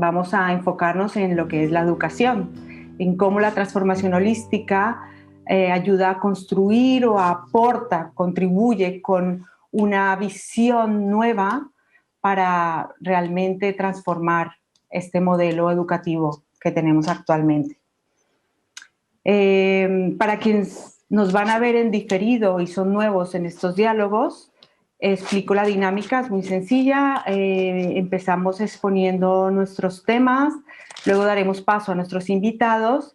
vamos a enfocarnos en lo que es la educación, en cómo la transformación holística ayuda a construir o aporta, contribuye con una visión nueva para realmente transformar este modelo educativo que tenemos actualmente. Para quienes nos van a ver en diferido y son nuevos en estos diálogos, explico la dinámica, es muy sencilla. Empezamos exponiendo nuestros temas, luego daremos paso a nuestros invitados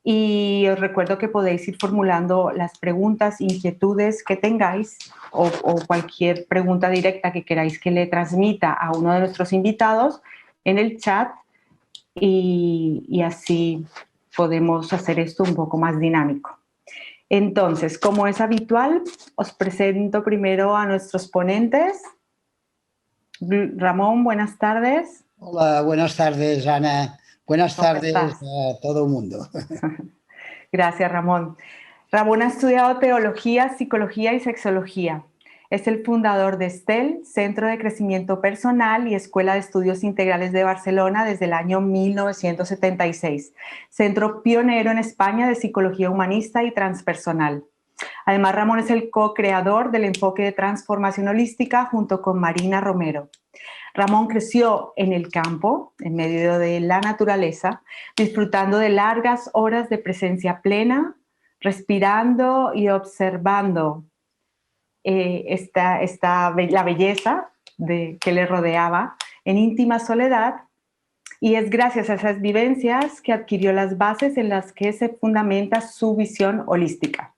y os recuerdo que podéis ir formulando las preguntas, inquietudes que tengáis o cualquier pregunta directa que queráis que le transmita a uno de nuestros invitados en el chat y así podemos hacer esto un poco más dinámico. Entonces, como es habitual, os presento primero a nuestros ponentes. Ramón, buenas tardes. Hola, buenas tardes, Ana. Buenas tardes a todo el mundo. Gracias, Ramón. Ramón ha estudiado teología, psicología y sexología. Es el fundador de STEL, Centro de Crecimiento Personal y Escuela de Estudios Integrales de Barcelona desde el año 1976, centro pionero en España de psicología humanista y transpersonal. Además, Ramón es el co-creador del enfoque de transformación holística junto con Marina Romero. Ramón creció en el campo, en medio de la naturaleza, disfrutando de largas horas de presencia plena, respirando y observando la belleza que le rodeaba en íntima soledad, y es gracias a esas vivencias que adquirió las bases en las que se fundamenta su visión holística.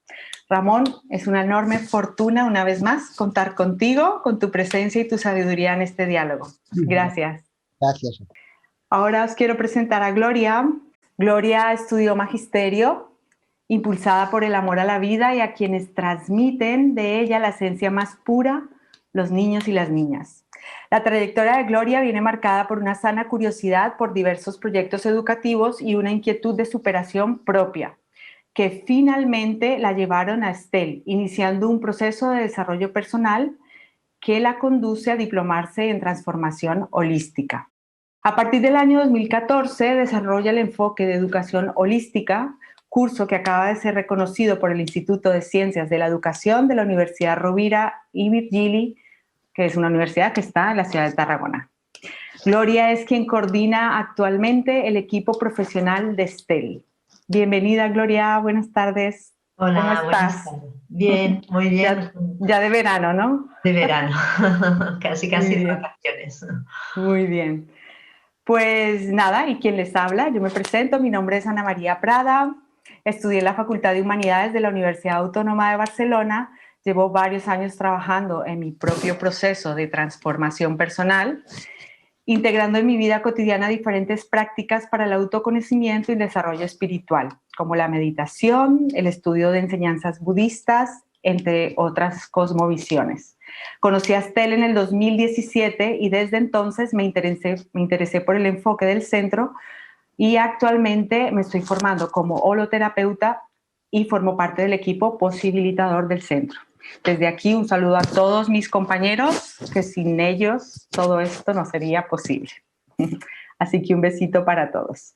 Ramón, es una enorme fortuna una vez más contar contigo, con tu presencia y tu sabiduría en este diálogo. Gracias. Gracias. Ahora os quiero presentar a Gloria. Gloria estudió magisterio, impulsada por el amor a la vida y a quienes transmiten de ella la esencia más pura, los niños y las niñas. La trayectoria de Gloria viene marcada por una sana curiosidad por diversos proyectos educativos y una inquietud de superación propia, que finalmente la llevaron a STEL, iniciando un proceso de desarrollo personal que la conduce a diplomarse en transformación holística. A partir del año 2014 desarrolla el enfoque de educación holística, curso que acaba de ser reconocido por el Instituto de Ciencias de la Educación de la Universidad Rovira i Virgili, que es una universidad que está en la ciudad de Tarragona. Gloria es quien coordina actualmente el equipo profesional de STEL. Bienvenida, Gloria, buenas tardes. Hola, ¿Cómo estás? buenas tardes. Bien, muy bien. Ya de verano, ¿no? De verano, casi de bien. vacaciones. Muy bien. Pues nada, y quien les habla, yo me presento, mi nombre es Ana María Prada, estudié en la Facultad de Humanidades de la Universidad Autónoma de Barcelona, llevo varios años trabajando en mi propio proceso de transformación personal, integrando en mi vida cotidiana diferentes prácticas para el autoconocimiento y el desarrollo espiritual, como la meditación, el estudio de enseñanzas budistas, entre otras cosmovisiones. Conocí a STEL en el 2017 y desde entonces me interesé por el enfoque del centro y actualmente me estoy formando como holoterapeuta y formo parte del equipo posibilitador del centro. Desde aquí un saludo a todos mis compañeros, que sin ellos todo esto no sería posible. Así que un besito para todos.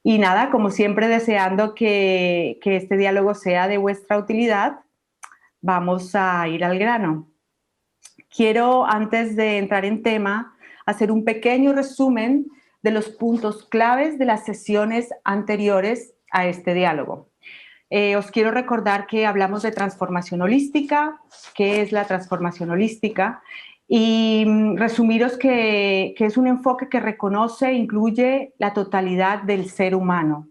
Y nada, como siempre deseando que este diálogo sea de vuestra utilidad, vamos a ir al grano. Quiero, antes de entrar en tema, hacer un pequeño resumen de los puntos claves de las sesiones anteriores a este diálogo. Os quiero recordar que hablamos de transformación holística, qué es la transformación holística, y resumiros que es un enfoque que reconoce e incluye la totalidad del ser humano.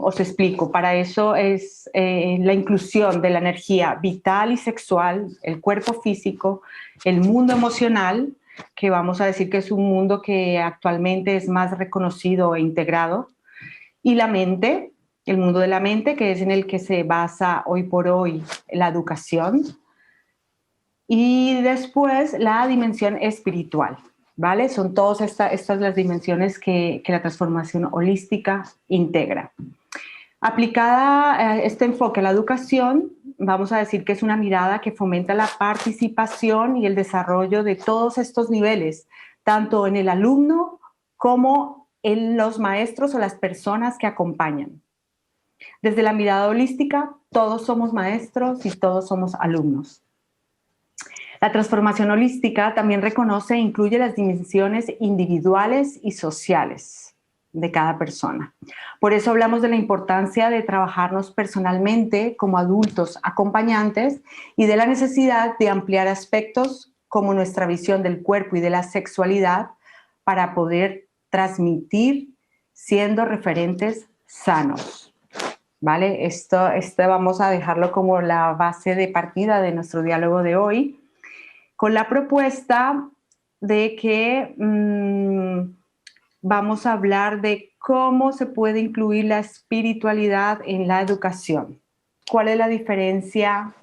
Os explico, para eso es la inclusión de la energía vital y sexual, el cuerpo físico, el mundo emocional, que vamos a decir que es un mundo que actualmente es más reconocido e integrado, y la mente, el mundo de la mente, que es en el que se basa hoy por hoy la educación, y después la dimensión espiritual, ¿vale? Son todas estas las dimensiones que la transformación holística integra. Aplicada este enfoque a la educación, vamos a decir que es una mirada que fomenta la participación y el desarrollo de todos estos niveles tanto en el alumno como en los maestros o las personas que acompañan. Desde la mirada holística, todos somos maestros y todos somos alumnos. La transformación holística también reconoce e incluye las dimensiones individuales y sociales de cada persona. Por eso hablamos de la importancia de trabajarnos personalmente como adultos acompañantes y de la necesidad de ampliar aspectos como nuestra visión del cuerpo y de la sexualidad para poder transmitir siendo referentes sanos. ¿Vale? Esto vamos a dejarlo como la base de partida de nuestro diálogo de hoy, con la propuesta de que vamos a hablar de cómo se puede incluir la espiritualidad en la educación. ¿Cuál es la diferencia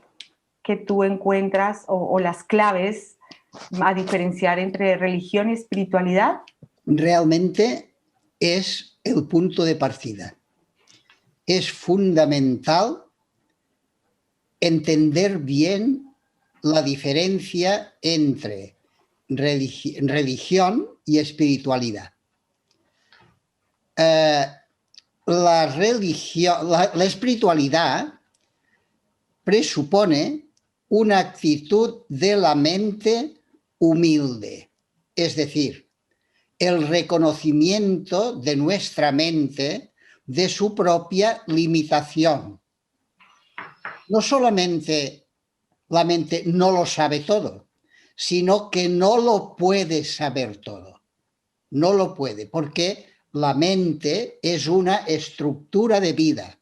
que tú encuentras o las claves a diferenciar entre religión y espiritualidad? Realmente es el punto de partida. Es fundamental entender bien la diferencia entre religión y espiritualidad. La espiritualidad presupone una actitud de la mente humilde, es decir, el reconocimiento de nuestra mente de su propia limitación. No solamente la mente no lo sabe todo, sino que no lo puede saber todo. No lo puede, porque la mente es una estructura de vida.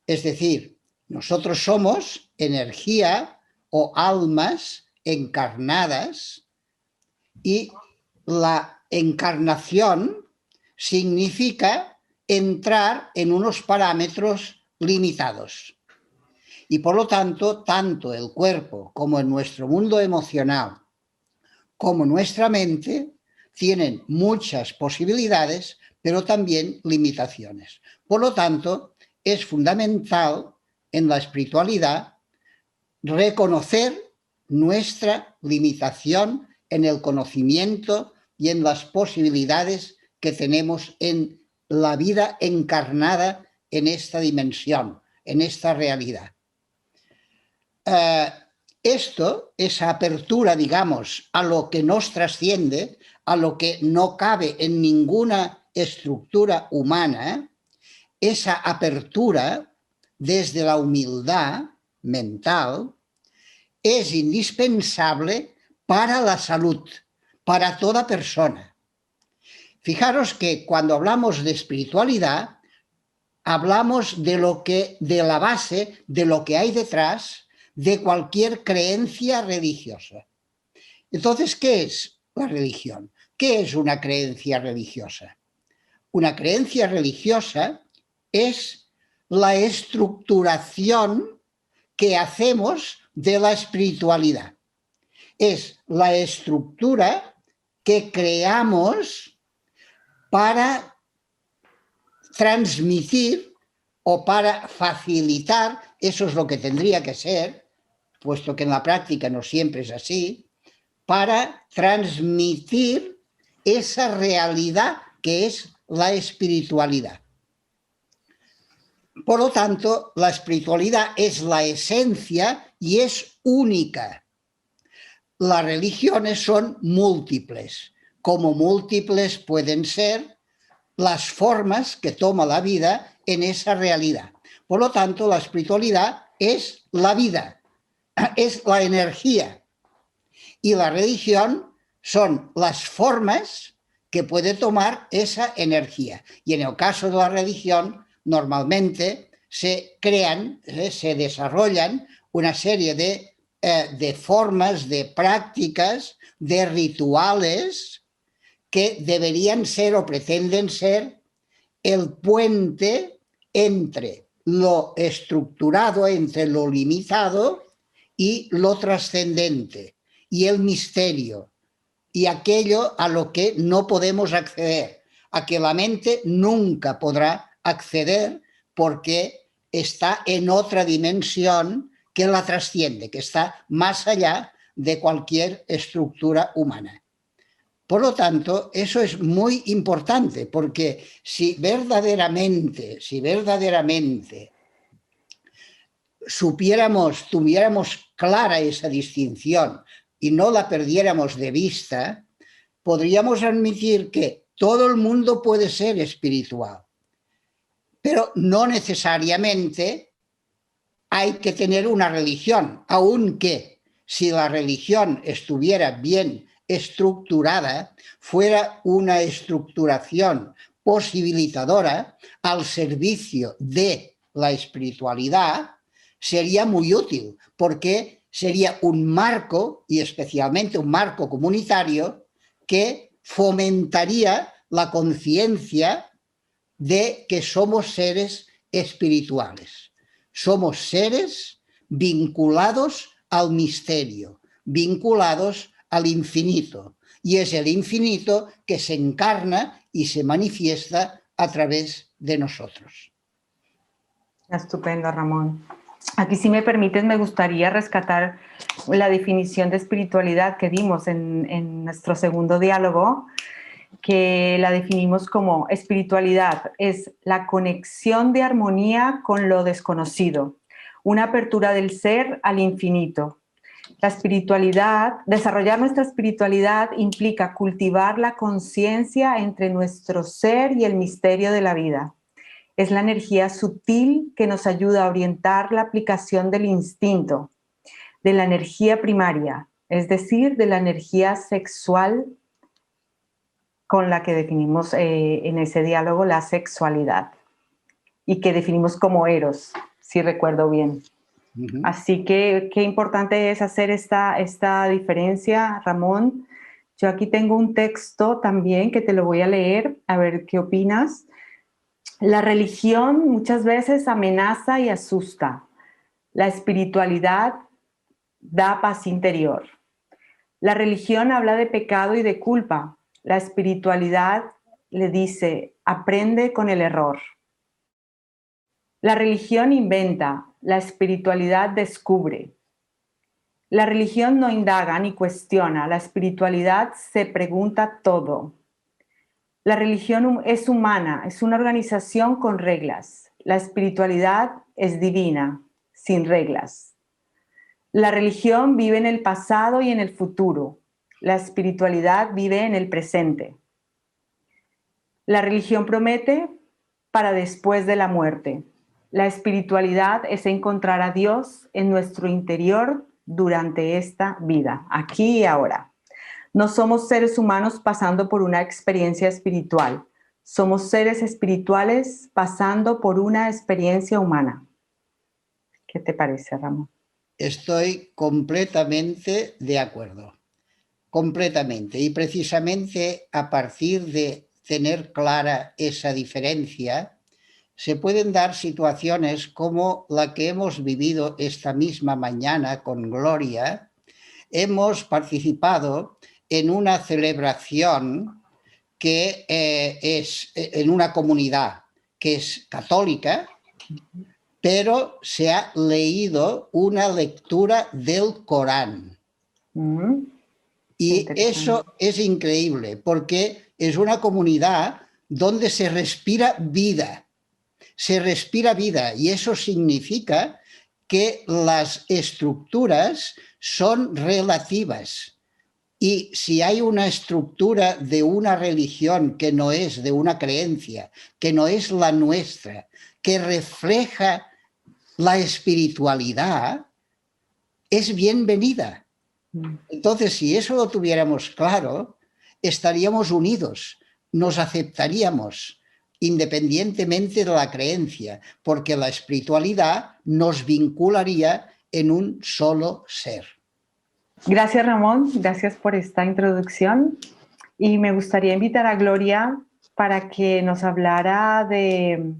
Es decir, nosotros somos energía o almas encarnadas y la encarnación significa entrar en unos parámetros limitados. Y por lo tanto, tanto el cuerpo como en nuestro mundo emocional, como nuestra mente, tienen muchas posibilidades, pero también limitaciones. Por lo tanto, es fundamental en la espiritualidad reconocer nuestra limitación en el conocimiento y en las posibilidades que tenemos en la vida encarnada en esta dimensión, en esta realidad. Esa apertura, digamos, a lo que nos trasciende, a lo que no cabe en ninguna estructura humana, esa apertura desde la humildad mental es indispensable para la salud, para toda persona. Fijaros que cuando hablamos de espiritualidad, hablamos de la base, de lo que hay detrás de cualquier creencia religiosa. Entonces, ¿qué es la religión? ¿Qué es una creencia religiosa? Una creencia religiosa es la estructuración que hacemos de la espiritualidad. Es la estructura que creamos para transmitir o para facilitar, eso es lo que tendría que ser, puesto que en la práctica no siempre es así, para transmitir esa realidad que es la espiritualidad. Por lo tanto, la espiritualidad es la esencia y es única. Las religiones son múltiples, como múltiples pueden ser las formas que toma la vida en esa realidad. Por lo tanto, la espiritualidad es la vida, es la energía. Y la religión son las formas que puede tomar esa energía. Y en el caso de la religión, normalmente se crean, se desarrollan una serie de formas, de prácticas, de rituales que deberían ser o pretenden ser el puente entre lo estructurado, entre lo limitado y lo trascendente, y el misterio, y aquello a lo que no podemos acceder, a que la mente nunca podrá acceder porque está en otra dimensión que la trasciende, que está más allá de cualquier estructura humana. Por lo tanto, eso es muy importante, porque si verdaderamente tuviéramos clara esa distinción y no la perdiéramos de vista, podríamos admitir que todo el mundo puede ser espiritual, pero no necesariamente hay que tener una religión, aunque si la religión estuviera bien estructurada, fuera una estructuración posibilitadora al servicio de la espiritualidad, sería muy útil, porque sería un marco, y especialmente un marco comunitario, que fomentaría la conciencia de que somos seres espirituales. Somos seres vinculados al misterio, vinculados al infinito. Y es el infinito que se encarna y se manifiesta a través de nosotros. Estupendo, Ramón. Aquí, si me permites, me gustaría rescatar la definición de espiritualidad que dimos en nuestro segundo diálogo, que la definimos como espiritualidad es la conexión de armonía con lo desconocido, una apertura del ser al infinito. La espiritualidad, desarrollar nuestra espiritualidad implica cultivar la conciencia entre nuestro ser y el misterio de la vida. Es la energía sutil que nos ayuda a orientar la aplicación del instinto, de la energía primaria, es decir, de la energía sexual con la que definimos en ese diálogo la sexualidad y que definimos como eros, si recuerdo bien. Así que qué importante es hacer esta diferencia, Ramón. Yo aquí tengo un texto también que te lo voy a leer, a ver qué opinas. La religión muchas veces amenaza y asusta. La espiritualidad da paz interior. La religión habla de pecado y de culpa. La espiritualidad le dice, aprende con el error. La religión inventa, la espiritualidad descubre. La religión no indaga ni cuestiona, la espiritualidad se pregunta todo. La religión es humana, es una organización con reglas. La espiritualidad es divina, sin reglas. La religión vive en el pasado y en el futuro. La espiritualidad vive en el presente. La religión promete para después de la muerte. La espiritualidad es encontrar a Dios en nuestro interior durante esta vida, aquí y ahora. No somos seres humanos pasando por una experiencia espiritual. Somos seres espirituales pasando por una experiencia humana. ¿Qué te parece, Ramón? Estoy completamente de acuerdo. Completamente. Y precisamente a partir de tener clara esa diferencia, se pueden dar situaciones como la que hemos vivido esta misma mañana con Gloria. Hemos participado en una celebración que es en una comunidad que es católica, pero se ha leído una lectura del Corán. Y eso es increíble porque es una comunidad donde se respira vida. Se respira vida y eso significa que las estructuras son relativas. Y si hay una estructura de una religión que no es de una creencia, que no es la nuestra, que refleja la espiritualidad, es bienvenida. Entonces, si eso lo tuviéramos claro, estaríamos unidos, nos aceptaríamos independientemente de la creencia, porque la espiritualidad nos vincularía en un solo ser. Gracias, Ramón. Gracias por esta introducción. Y me gustaría invitar a Gloria para que nos hablara de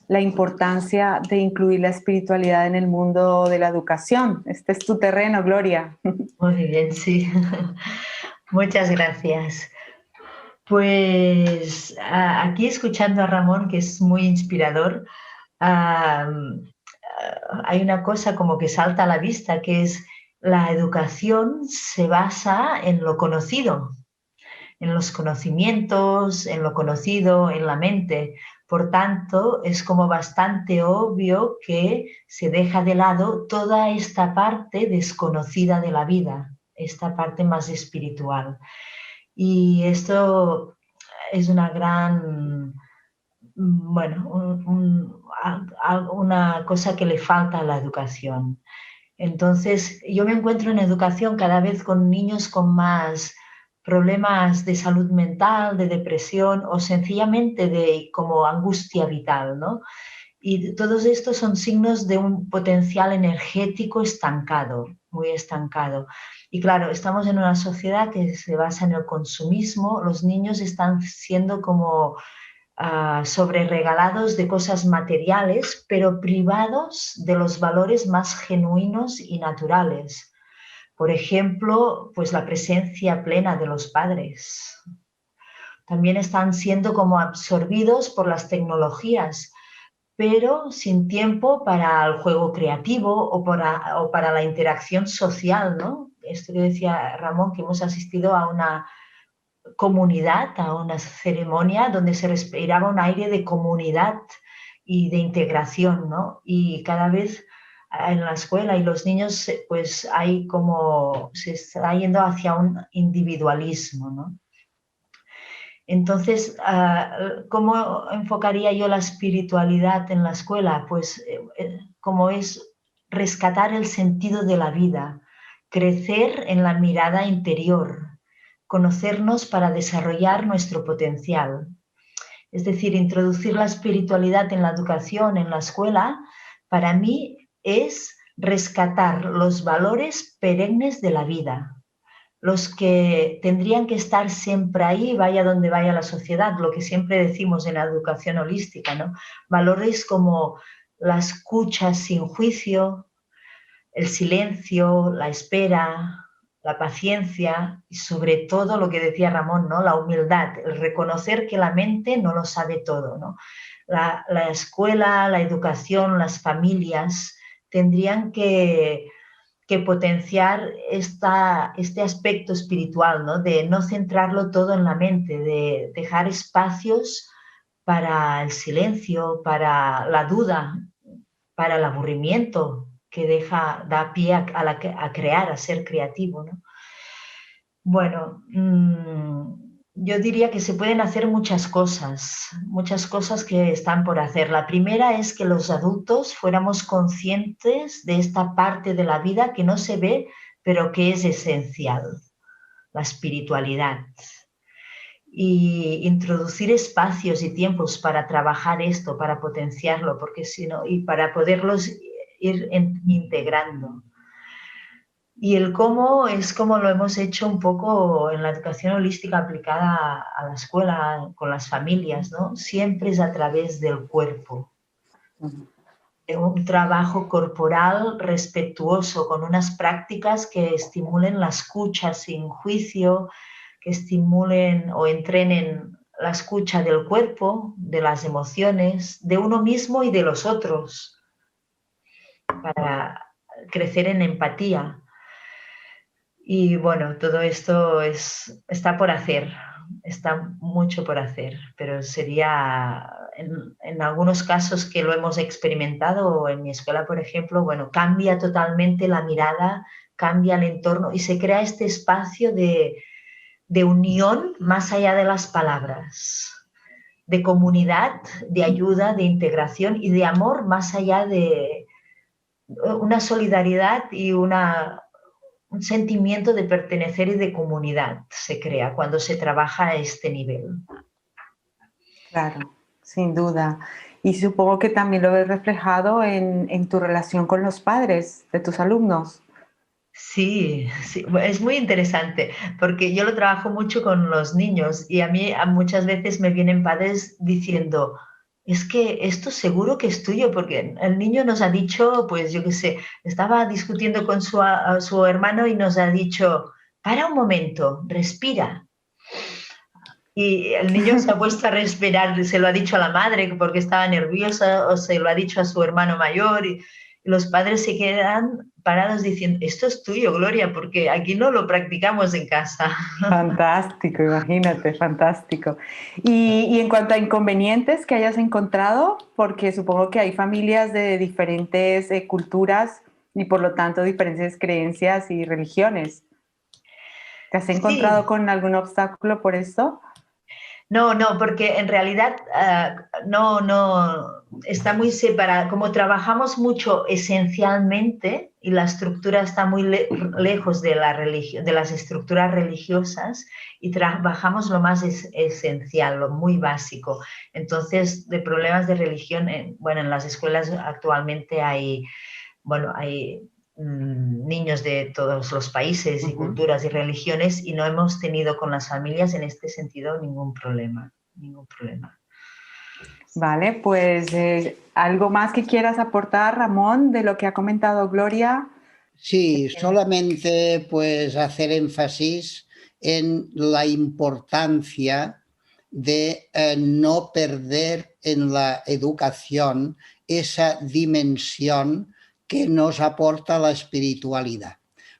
la importancia de incluir la espiritualidad en el mundo de la educación. Este es tu terreno, Gloria. Muy bien, sí. Muchas gracias. Pues aquí escuchando a Ramón, que es muy inspirador, hay una cosa como que salta a la vista, que es la educación se basa en lo conocido. en los conocimientos, en lo conocido, en la mente. Por tanto, es como bastante obvio que se deja de lado toda esta parte desconocida de la vida, esta parte más espiritual. Y esto es una gran, bueno, una cosa que le falta a la educación. Entonces, yo me encuentro en educación cada vez con niños con más problemas de salud mental, de depresión o sencillamente de como angustia vital, ¿no? Y todos estos son signos de un potencial energético estancado, muy estancado. Y claro, estamos en una sociedad que se basa en el consumismo, los niños están siendo como sobreregalados de cosas materiales, pero privados de los valores más genuinos y naturales. Por ejemplo, pues la presencia plena de los padres. También están siendo como absorbidos por las tecnologías, pero sin tiempo para el juego creativo o para la interacción social, ¿no? Esto que decía Ramón, que hemos asistido a una comunidad, a una ceremonia donde se respiraba un aire de comunidad y de integración, ¿no? Y cada vez en la escuela y los niños, pues hay como, se está yendo hacia un individualismo, ¿no? Entonces, ¿cómo enfocaría yo la espiritualidad en la escuela? Pues como es rescatar el sentido de la vida, crecer en la mirada interior, conocernos para desarrollar nuestro potencial. Es decir, introducir la espiritualidad en la educación, en la escuela, para mí es rescatar los valores perennes de la vida, los que tendrían que estar siempre ahí, vaya donde vaya la sociedad, lo que siempre decimos en la educación holística, ¿no? Valores como la escucha sin juicio, el silencio, la espera, la paciencia y sobre todo lo que decía Ramón, ¿no? La humildad, el reconocer que la mente no lo sabe todo, ¿no? La escuela, la educación, las familias tendrían que potenciar este aspecto espiritual, ¿no? De no centrarlo todo en la mente, de dejar espacios para el silencio, para la duda, para el aburrimiento, que da pie a crear, a ser creativo, ¿no? Bueno, yo diría que se pueden hacer muchas cosas que están por hacer. La primera es que los adultos fuéramos conscientes de esta parte de la vida que no se ve, pero que es esencial, la espiritualidad. Y introducir espacios y tiempos para trabajar esto, para potenciarlo, porque si no, y para poderlos ir integrando. Y el cómo es como lo hemos hecho un poco en la educación holística aplicada a la escuela, con las familias, ¿no? Siempre es a través del cuerpo. Un trabajo corporal respetuoso, con unas prácticas que estimulen la escucha sin juicio, que estimulen o entrenen la escucha del cuerpo, de las emociones, de uno mismo y de los otros, para crecer en empatía. Y bueno, todo esto está por hacer, está mucho por hacer, pero sería, en algunos casos que lo hemos experimentado, en mi escuela, por ejemplo, bueno, cambia totalmente la mirada, cambia el entorno y se crea este espacio de unión más allá de las palabras, de comunidad, de ayuda, de integración y de amor más allá de una solidaridad y un sentimiento de pertenecer y de comunidad se crea cuando se trabaja a este nivel. Claro, sin duda. Y supongo que también lo ves reflejado en tu relación con los padres de tus alumnos. Sí, sí, es muy interesante porque yo lo trabajo mucho con los niños y a mí muchas veces me vienen padres diciendo, es que esto seguro que es tuyo porque el niño nos ha dicho, pues yo qué sé, estaba discutiendo con su hermano y nos ha dicho, para un momento, respira. Y el niño se ha puesto a respirar, se lo ha dicho a la madre porque estaba nerviosa o se lo ha dicho a su hermano mayor Los padres se quedan parados diciendo, esto es tuyo, Gloria, porque aquí no lo practicamos en casa. Fantástico, imagínate, fantástico. Y en cuanto a inconvenientes que hayas encontrado, porque supongo que hay familias de diferentes culturas y por lo tanto diferentes creencias y religiones. ¿Te has encontrado Sí, con algún obstáculo por esto? no, no, porque en realidad no, está muy separada. Como trabajamos mucho esencialmente y la estructura está muy lejos de la religión, de las estructuras religiosas y trabajamos lo más esencial, lo muy básico. Entonces, de problemas de religión, bueno, en las escuelas actualmente hay niños de todos los países y Ujú. culturas y religiones y no hemos tenido con las familias en este sentido ningún problema, ningún problema. Vale, pues ¿algo más que quieras aportar, Ramón, de lo que ha comentado Gloria? Sí, solamente pues hacer énfasis en la importancia de no perder en la educación esa dimensión que nos aporta la espiritualidad.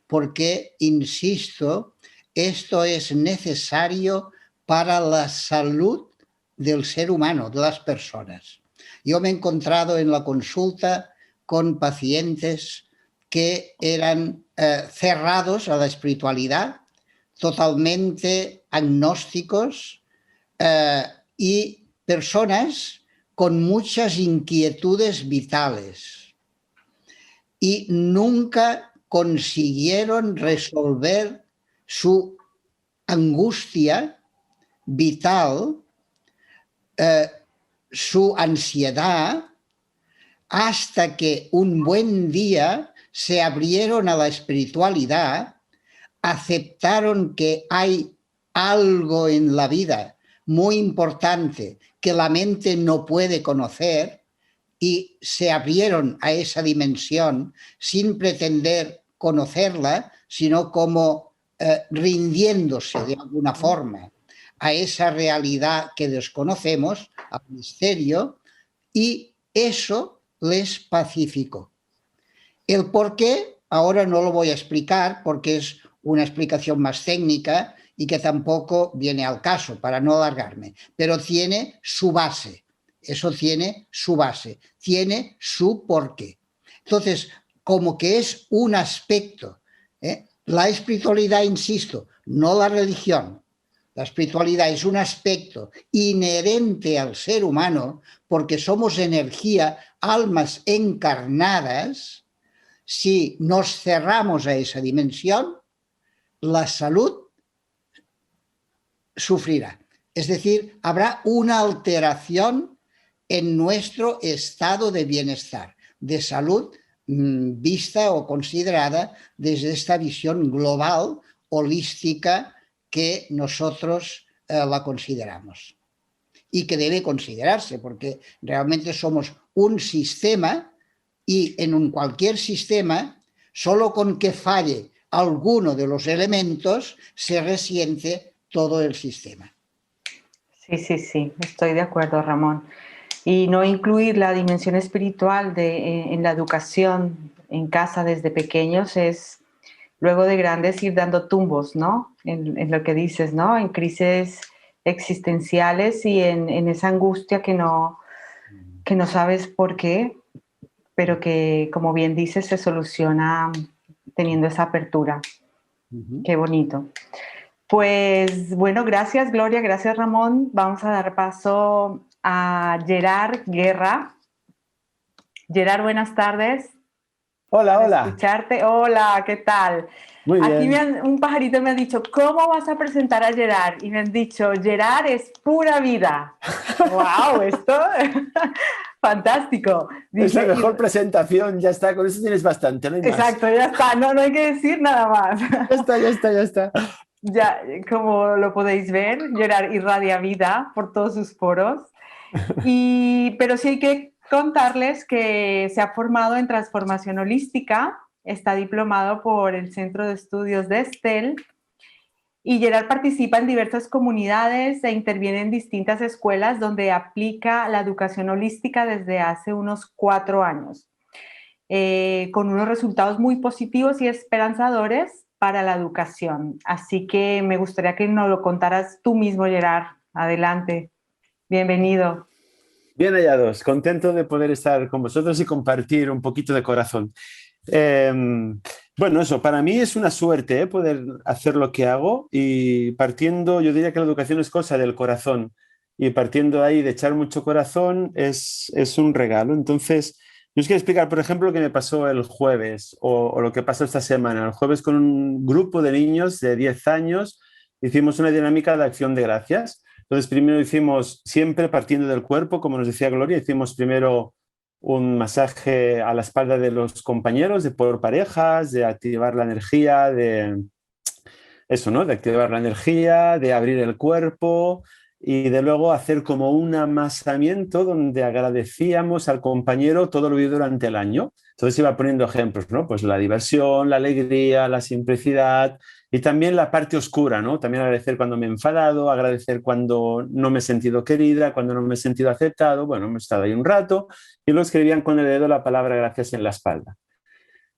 Porque, insisto, esto es necesario para la salud del ser humano, de las personas. Yo me he encontrado en la consulta con pacientes que eran cerrados a la espiritualidad, totalmente agnósticos y personas con muchas inquietudes vitales y nunca consiguieron resolver su angustia vital, eh, su ansiedad, hasta que un buen día se abrieron a la espiritualidad, aceptaron que hay algo en la vida muy importante que la mente no puede conocer y se abrieron a esa dimensión sin pretender conocerla, sino como rindiéndose de alguna forma a esa realidad que desconocemos, al misterio, y eso les pacificó. El por qué ahora no lo voy a explicar porque es una explicación más técnica y que tampoco viene al caso para no alargarme, pero tiene su base. Eso tiene su base, tiene su porqué. Entonces, como que es un aspecto, la espiritualidad, insisto, no la religión, la espiritualidad es un aspecto inherente al ser humano porque somos energía, almas encarnadas. Si nos cerramos a esa dimensión, la salud sufrirá. Es decir, habrá una alteración en nuestro estado de bienestar, de salud, vista o considerada desde esta visión global, holística, que nosotros la consideramos. Y que debe considerarse, porque realmente somos un sistema y en cualquier sistema, solo con que falle alguno de los elementos, se resiente todo el sistema. Sí, sí, sí, estoy de acuerdo, Ramón. Y no incluir la dimensión espiritual en la educación en casa desde pequeños es luego de grandes ir dando tumbos, ¿no? En lo que dices, ¿no? En crisis existenciales y en esa angustia que no sabes por qué, pero que, como bien dices, se soluciona teniendo esa apertura. Qué bonito. Pues bueno, gracias Gloria, gracias Ramón. Vamos a dar paso a Gerard Guerra. Gerard, buenas tardes. Hola, Para hola. escucharte. Hola, ¿qué tal? Muy Aquí bien. un pajarito me ha dicho, ¿cómo vas a presentar a Gerard? Y me han dicho, Gerard es pura vida. ¡Wow! Esto fantástico. Es la Dice, mejor presentación, ya está, con eso tienes bastante, no hay más. exacto, ya está, no, no hay que decir nada más. Ya está, ya está, ya está. Ya, como lo podéis ver, Gerard irradia vida por todos sus poros. Pero sí hay que contarles que se ha formado en transformación holística, está diplomado por el Centro de Estudios de Estel y Gerard participa en diversas comunidades e interviene en distintas escuelas donde aplica la educación holística desde hace unos 4 años. con unos resultados muy positivos y esperanzadores para la educación. Así que me gustaría que nos lo contaras tú mismo, Gerard. Adelante. Bienvenido. Bien hallados, contento de poder estar con vosotros y compartir un poquito de corazón. Bueno, eso, para mí es una suerte poder hacer lo que hago y partiendo, yo diría que la educación es cosa del corazón y partiendo de ahí de echar mucho corazón es un regalo. Entonces, yo os quiero explicar, por ejemplo, lo que me pasó el jueves o lo que pasó esta semana. El jueves con un grupo de niños de 10 años hicimos una dinámica de acción de gracias. Entonces, primero hicimos, siempre partiendo del cuerpo, como nos decía Gloria, hicimos primero un masaje a la espalda de los compañeros, de por parejas, de activar la energía, de eso, ¿no? De activar la energía, de abrir el cuerpo y de luego hacer como un amasamiento donde agradecíamos al compañero todo lo vivido durante el año. Entonces iba poniendo ejemplos, ¿no? Pues la diversión, la alegría, la simplicidad y también la parte oscura, ¿no? También agradecer cuando me he enfadado, agradecer cuando no me he sentido querida, cuando no me he sentido aceptado. Bueno, me he estado ahí un rato y lo escribían con el dedo la palabra gracias en la espalda.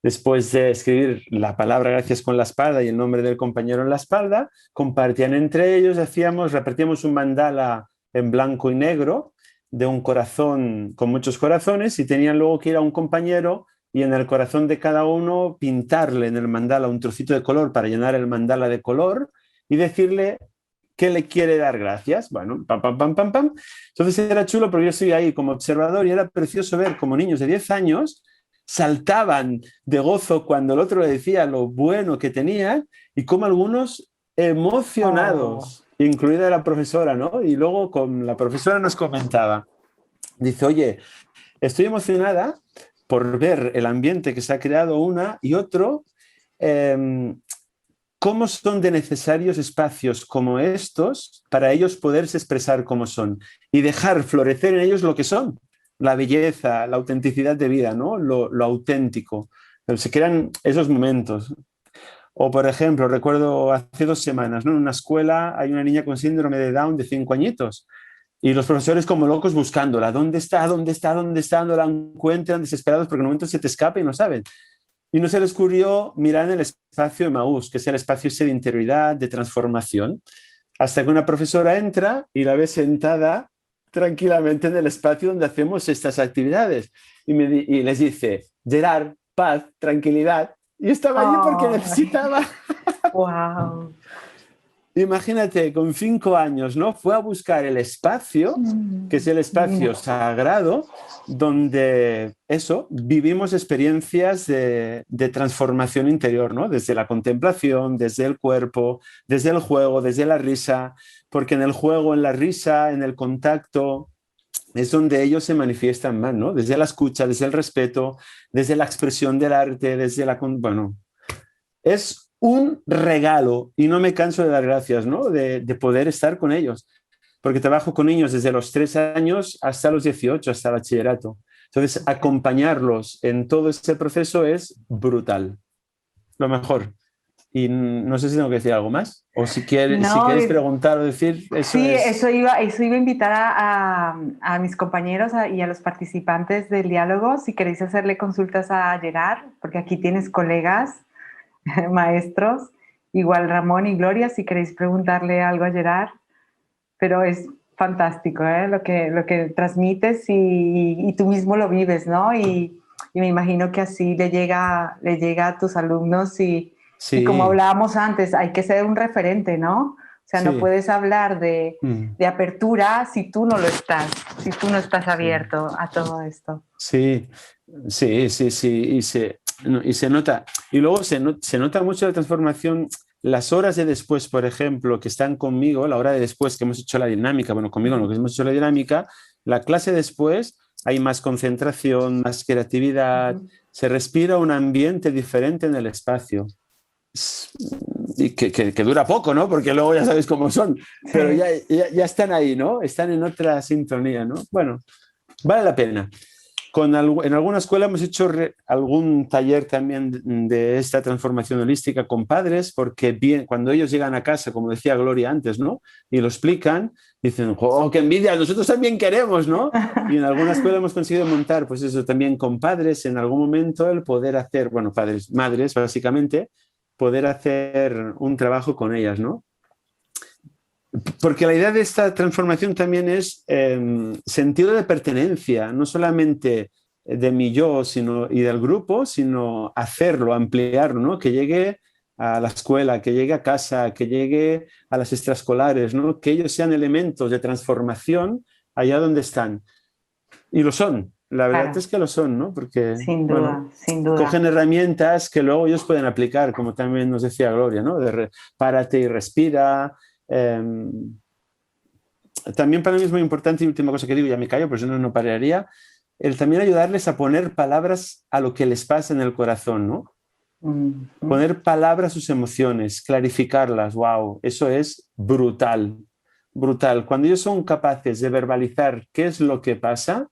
Después de escribir la palabra gracias con la espalda y el nombre del compañero en la espalda, compartían entre ellos, repartíamos un mandala en blanco y negro de un corazón con muchos corazones y tenían luego que ir a un compañero y en el corazón de cada uno pintarle en el mandala un trocito de color para llenar el mandala de color y decirle qué le quiere dar gracias. Bueno, pam, pam, pam, pam, pam. Entonces era chulo porque yo estoy ahí como observador y era precioso ver como niños de 10 años saltaban de gozo cuando el otro le decía lo bueno que tenía y como algunos emocionados, incluida la profesora, ¿no? Y luego con la profesora nos comentaba, dice, oye, estoy emocionada por ver el ambiente que se ha creado una y otro, cómo son de necesarios espacios como estos para ellos poderse expresar como son y dejar florecer en ellos lo que son. La belleza, la autenticidad de vida, ¿no? Lo auténtico. Pero se crean esos momentos. O, por ejemplo, recuerdo hace 2 semanas, ¿no? En una escuela hay una niña con síndrome de Down de 5 añitos y los profesores como locos buscándola. ¿Dónde está? ¿Dónde está? ¿Dónde está? No la encuentran, desesperados porque en un momento se te escapa y no saben. Y no se les ocurrió mirar en el espacio Emaús, que es el espacio ese de interioridad, de transformación, hasta que una profesora entra y la ve sentada tranquilamente en el espacio donde hacemos estas actividades. Y les dice, Gerard, paz, tranquilidad. Y estaba allí porque necesitaba. ¡Wow! Imagínate, con 5 años, ¿no? Fue a buscar el espacio, que es el espacio sagrado, donde eso, vivimos experiencias de transformación interior, ¿no? Desde la contemplación, desde el cuerpo, desde el juego, desde la risa, porque en el juego, en la risa, en el contacto, es donde ellos se manifiestan más, ¿no? Desde la escucha, desde el respeto, desde la expresión del arte, desde la... Bueno, es un regalo y no me canso de dar gracias, ¿no? De poder estar con ellos, porque trabajo con niños desde los 3 años hasta los 18, hasta el bachillerato. Entonces, acompañarlos en todo este proceso es brutal, lo mejor. Y no sé si tengo que decir algo más, o si quieres preguntar o decir, eso sí, es... eso iba a invitar a mis compañeros y a los participantes del diálogo, si queréis hacerle consultas a Gerard, porque aquí tienes colegas, maestros, igual Ramón y Gloria, si queréis preguntarle algo a Gerard, pero es fantástico, ¿eh? Lo que transmites y tú mismo lo vives, ¿no? Y me imagino que así le llega a tus alumnos y como hablábamos antes, hay que ser un referente, ¿no? O sea, no puedes hablar de apertura si tú no lo estás, si tú no estás abierto a todo esto. Sí, y se nota. Y luego se nota mucho la transformación. Las horas de después, por ejemplo, que están conmigo, la hora de después que hemos hecho la dinámica, bueno, conmigo no, que hemos hecho la dinámica, la clase después hay más concentración, más creatividad, se respira un ambiente diferente en el espacio. Y que dura poco, ¿no? Porque luego ya sabéis cómo son, pero ya están ahí, ¿no? Están en otra sintonía, ¿no? Bueno, vale la pena. En alguna escuela hemos hecho algún taller también de esta transformación holística con padres, porque cuando ellos llegan a casa, como decía Gloria antes, ¿no? Y lo explican, dicen, ¡oh, qué envidia! Nosotros también queremos, ¿no? Y en alguna escuela hemos conseguido montar, pues eso también con padres, en algún momento el poder hacer, bueno, padres, madres, básicamente, poder hacer un trabajo con ellas, ¿no? Porque la idea de esta transformación también es sentido de pertenencia, no solamente de mi yo y del grupo, sino hacerlo, ampliarlo, ¿no? Que llegue a la escuela, que llegue a casa, que llegue a las extraescolares, ¿no? Que ellos sean elementos de transformación allá donde están. Y lo son, la verdad Claro. es que lo son, ¿no? Porque, Sin duda, bueno, sin duda. cogen herramientas que luego ellos pueden aplicar, como también nos decía Gloria, ¿no? Párate y respira. También para mí es muy importante, y última cosa que digo, ya me callo, pero si no, no pararía, el también ayudarles a poner palabras a lo que les pasa en el corazón, ¿no? Poner palabras a sus emociones, clarificarlas, wow, eso es brutal, brutal. Cuando ellos son capaces de verbalizar qué es lo que pasa,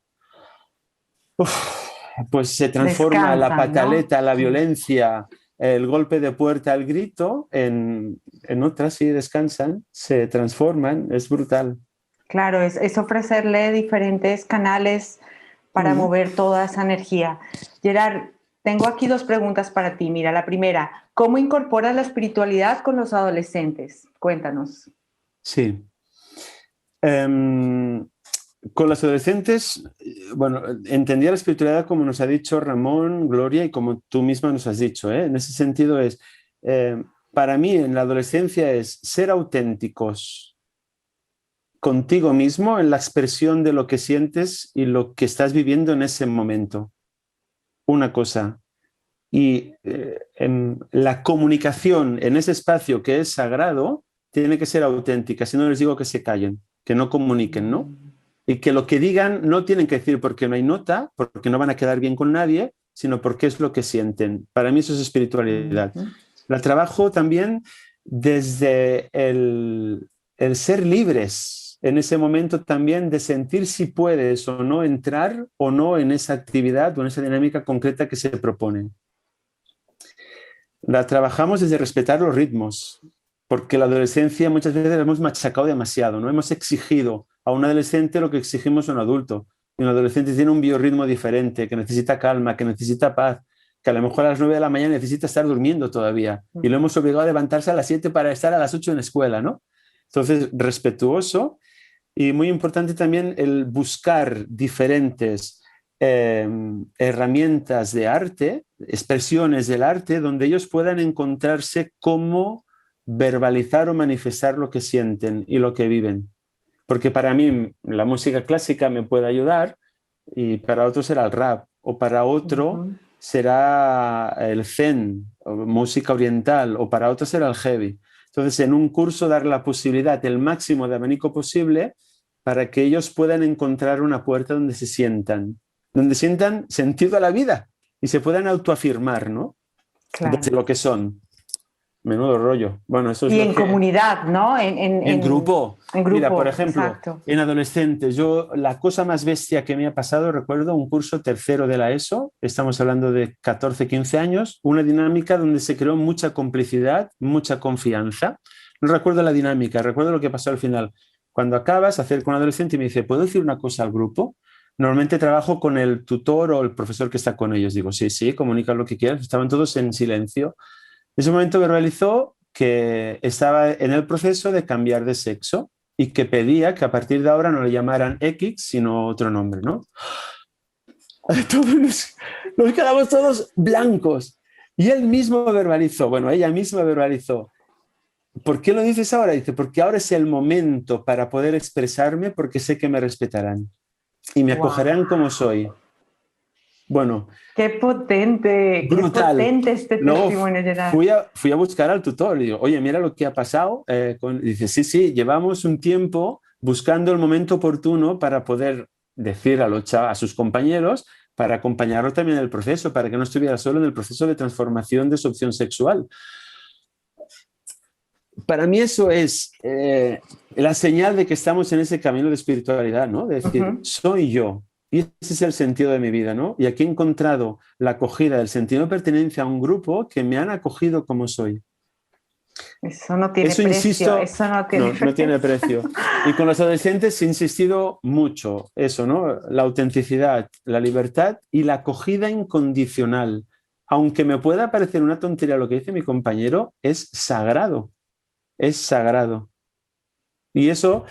pues se transforma la pataleta, ¿no? La violencia, el golpe de puerta, el grito, en otras, sí, descansan, se transforman, es brutal. Claro, es ofrecerle diferentes canales para mover toda esa energía. Gerard, tengo aquí 2 preguntas para ti. Mira, la primera, ¿cómo incorporas la espiritualidad con los adolescentes? Cuéntanos. Sí. Con los adolescentes, bueno, entendía la espiritualidad como nos ha dicho Ramón, Gloria, y como tú misma nos has dicho, ¿eh? En ese sentido es, para mí en la adolescencia es ser auténticos contigo mismo en la expresión de lo que sientes y lo que estás viviendo en ese momento. Una cosa. Y la comunicación en ese espacio que es sagrado tiene que ser auténtica, si no les digo que se callen, que no comuniquen, ¿no? Y que lo que digan no tienen que decir porque no hay nota, porque no van a quedar bien con nadie, sino porque es lo que sienten. Para mí eso es espiritualidad. La trabajo también desde el ser libres en ese momento también de sentir si puedes o no entrar o no en esa actividad o en esa dinámica concreta que se propone. La trabajamos desde respetar los ritmos, porque la adolescencia muchas veces la hemos machacado demasiado, ¿no? Hemos exigido a un adolescente lo que exigimos a un adulto. Y un adolescente tiene un biorritmo diferente, que necesita calma, que necesita paz, que a lo mejor a las 9 de la mañana necesita estar durmiendo todavía. Y lo hemos obligado a levantarse a las 7 para estar a las 8 en la escuela, ¿no? Entonces, respetuoso y muy importante también el buscar diferentes herramientas de arte, expresiones del arte, donde ellos puedan encontrarse cómo verbalizar o manifestar lo que sienten y lo que viven. Porque para mí la música clásica me puede ayudar y para otro será el rap o para otro será el zen o música oriental o para otro será el heavy. Entonces en un curso dar la posibilidad, el máximo de abanico posible para que ellos puedan encontrar una puerta donde sientan sentido a la vida y se puedan autoafirmar, ¿no? Claro. Desde lo que son. Menudo rollo. Bueno, eso es y en comunidad, ¿no? En grupo. En grupo. Mira, por ejemplo, exacto. En adolescentes, la cosa más bestia que me ha pasado, recuerdo un curso tercero de la ESO, estamos hablando de 14, 15 años, una dinámica donde se creó mucha complicidad, mucha confianza. No recuerdo la dinámica, recuerdo lo que pasó al final. Cuando acabas, acerco a un adolescente y me dice, ¿puedo decir una cosa al grupo? Normalmente trabajo con el tutor o el profesor que está con ellos. Digo, sí, comunica lo que quieras. Estaban todos en silencio. En ese momento verbalizó que estaba en el proceso de cambiar de sexo y que pedía que a partir de ahora no le llamaran X, sino otro nombre, ¿no? Nos quedamos todos blancos. Y él mismo verbalizó, bueno, ella misma verbalizó. ¿Por qué lo dices ahora? Dice, porque ahora es el momento para poder expresarme porque sé que me respetarán y me acogerán como soy. Bueno. ¡Qué potente! Brutal. ¡Qué potente este testimonio, Gerard! Fui a buscar al tutor y digo, oye, mira lo que ha pasado. Dice, sí, llevamos un tiempo buscando el momento oportuno para poder decir a sus compañeros, para acompañarlo también en el proceso, para que no estuviera solo en el proceso de transformación de su opción sexual. Para mí eso es la señal de que estamos en ese camino de espiritualidad, ¿no? De decir, soy yo. Y ese es el sentido de mi vida, ¿no? Y aquí he encontrado la acogida, el sentido de pertenencia a un grupo que me han acogido como soy. Eso no tiene Eso precio, insisto, eso no tiene no, no tiene precio. precio. Y con los adolescentes he insistido mucho, eso, ¿no? La autenticidad, la libertad y la acogida incondicional. Aunque me pueda parecer una tontería lo que dice mi compañero, es sagrado, es sagrado. Y eso,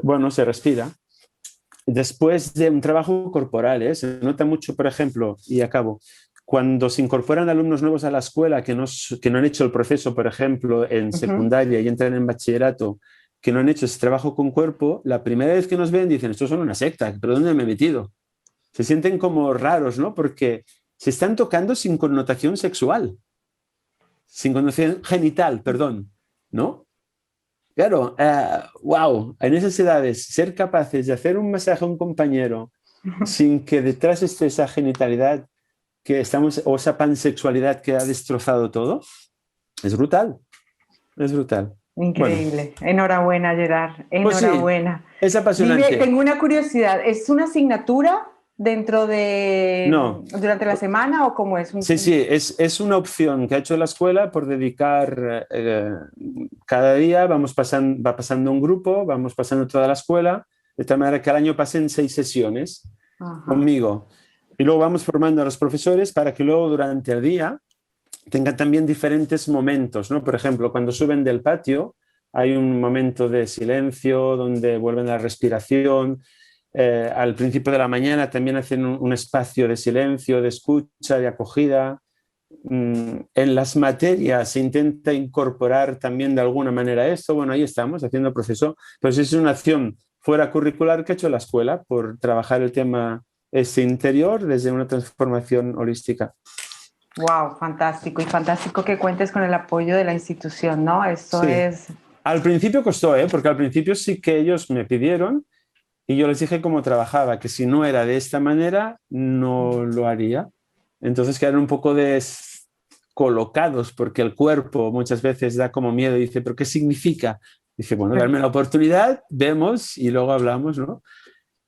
bueno, se respira. Después de un trabajo corporal, ¿eh? Se nota mucho, por ejemplo, y acabo, cuando se incorporan alumnos nuevos a la escuela que no han hecho el proceso, por ejemplo, en secundaria y entran en bachillerato, que no han hecho ese trabajo con cuerpo, la primera vez que nos ven dicen, estos son una secta, ¿pero dónde me he metido? Se sienten como raros, ¿no? Porque se están tocando sin connotación sexual, sin connotación genital, perdón, ¿no? Claro, wow, en esas edades, ser capaces de hacer un masaje a un compañero sin que detrás esté esa genitalidad que estamos, o esa pansexualidad que ha destrozado todo, es brutal, es brutal. Increíble. Bueno, Enhorabuena, Gerard. pues sí, Enhorabuena. es Dime, apasionante. tengo una curiosidad. ¿Es una asignatura No, durante la semana o cómo es? sí, sí, es una opción que ha hecho la escuela por dedicar cada día, va pasando un grupo, vamos pasando toda la escuela, de tal manera que al año pasen 6 sesiones Ajá. conmigo. Y luego vamos formando a los profesores para que luego durante el día tengan también diferentes momentos, ¿no? Por ejemplo, cuando suben del patio, hay un momento de silencio donde vuelven a la respiración. Al principio de la mañana también hacen un espacio de silencio, de escucha, de acogida. En las materias se intenta incorporar también de alguna manera esto. Bueno, ahí estamos haciendo el proceso, pero sí es una acción fuera curricular que ha hecho la escuela por trabajar el tema este interior desde una transformación holística. Wow, fantástico. Y fantástico que cuentes con el apoyo de la institución, ¿no? Eso Sí. es. Al principio costó, porque al principio sí que ellos me pidieron y yo les dije cómo trabajaba, que si no era de esta manera, no lo haría. Entonces quedaron un poco descolocados porque el cuerpo muchas veces da como miedo y dice, ¿pero qué significa? Dice, bueno, darme la oportunidad, vemos y luego hablamos, ¿no?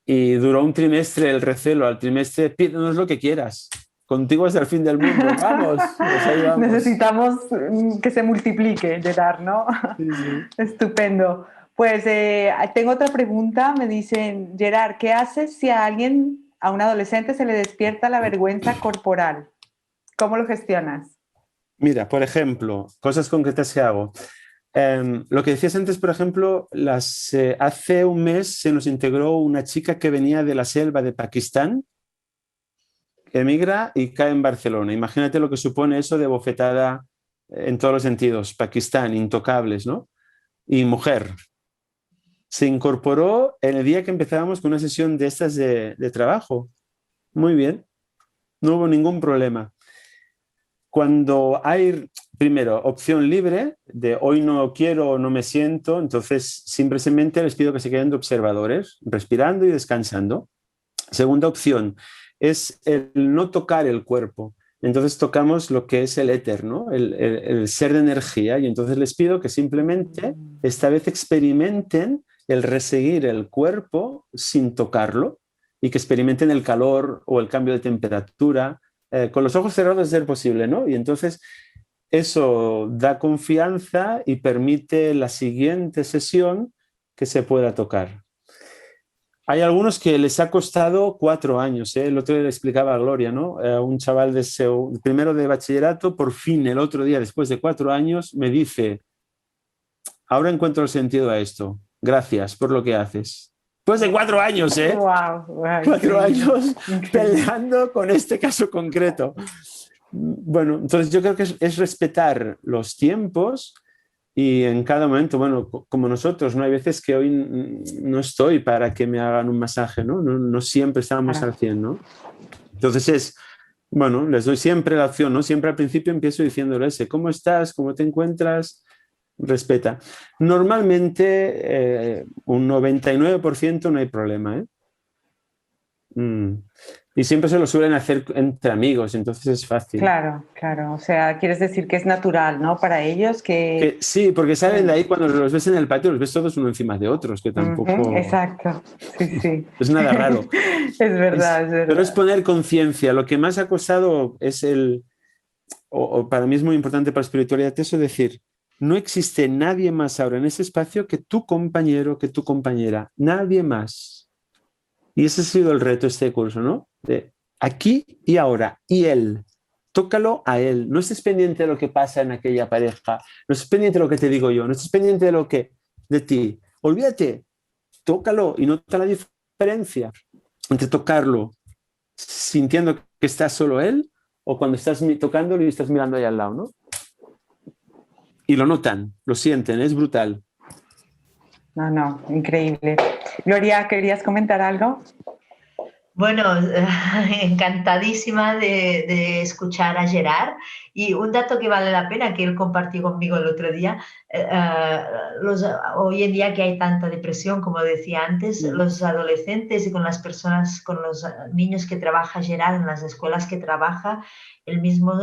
Y duró un trimestre el recelo, al trimestre pídenos lo que quieras, contigo hasta el fin del mundo, vamos, pues ahí vamos. Necesitamos que se multiplique, Gerard, ¿no? Sí, sí. Estupendo. Pues tengo otra pregunta. Me dicen, Gerard, ¿qué haces si a un adolescente se le despierta la vergüenza corporal? ¿Cómo lo gestionas? Mira, por ejemplo, cosas concretas que hago. Lo que decías antes, por ejemplo, hace un mes se nos integró una chica que venía de la selva de Pakistán, emigra y cae en Barcelona. Imagínate lo que supone eso de bofetada en todos los sentidos. Pakistán, intocables, ¿no? Y mujer. Se incorporó en el día que empezábamos con una sesión de estas de trabajo. Muy bien, no hubo ningún problema. Cuando hay, primero, opción libre de hoy no quiero o no me siento, entonces simplemente les pido que se queden de observadores, respirando y descansando. Segunda opción es el no tocar el cuerpo. Entonces tocamos lo que es el éter, ¿no? El ser de energía, y entonces les pido que simplemente esta vez experimenten el reseguir el cuerpo sin tocarlo y que experimenten el calor o el cambio de temperatura con los ojos cerrados de ser posible, ¿no? Y entonces eso da confianza y permite la siguiente sesión que se pueda tocar. Hay algunos que les ha costado 4 años, ¿eh? El otro día le explicaba a Gloria, ¿no? Un chaval primero de bachillerato, por fin el otro día, después de 4 años, me dice, ahora encuentro el sentido a esto. Gracias por lo que haces. Pues de 4 años, ¿eh? Wow, wow, 4 años increíble. peleando con este caso concreto. Bueno, entonces yo creo que es respetar los tiempos y en cada momento, bueno, como nosotros, ¿no? Hay veces que hoy no estoy para que me hagan un masaje, ¿no? No siempre estamos al 100, ¿no? Entonces bueno, les doy siempre la opción, ¿no? Siempre al principio empiezo diciéndoles, ¿cómo estás? ¿Cómo te encuentras? Respeta. Normalmente un 99% no hay problema, ¿eh? Y siempre se lo suelen hacer entre amigos, entonces es fácil. Claro, claro. O sea, quieres decir que es natural, ¿no? Para ellos que... Sí, porque salen de ahí cuando los ves en el patio, los ves todos uno encima de otros, que tampoco... Exacto, sí, sí. Es nada raro. Es verdad, es verdad. Pero es poner conciencia. Lo que más ha costado es o para mí es muy importante para la espiritualidad, eso es decir, no existe nadie más ahora en ese espacio que tu compañero, que tu compañera. Nadie más. Y ese ha sido el reto de este curso, ¿no? De aquí y ahora. Y él. Tócalo a él. No estés pendiente de lo que pasa en aquella pareja. No estés pendiente de lo que te digo yo. No estés pendiente de ti. Olvídate. Tócalo y nota la diferencia entre tocarlo sintiendo que está solo él o cuando estás tocándolo y estás mirando ahí al lado, ¿no? Y lo notan, lo sienten, es brutal. No, increíble. Gloria, ¿querías comentar algo? Bueno, encantadísima de escuchar a Gerard, y un dato que vale la pena que él compartió conmigo el otro día, hoy en día que hay tanta depresión, como decía antes, los adolescentes y con las personas, con los niños que trabaja Gerard en las escuelas que trabaja, él mismo,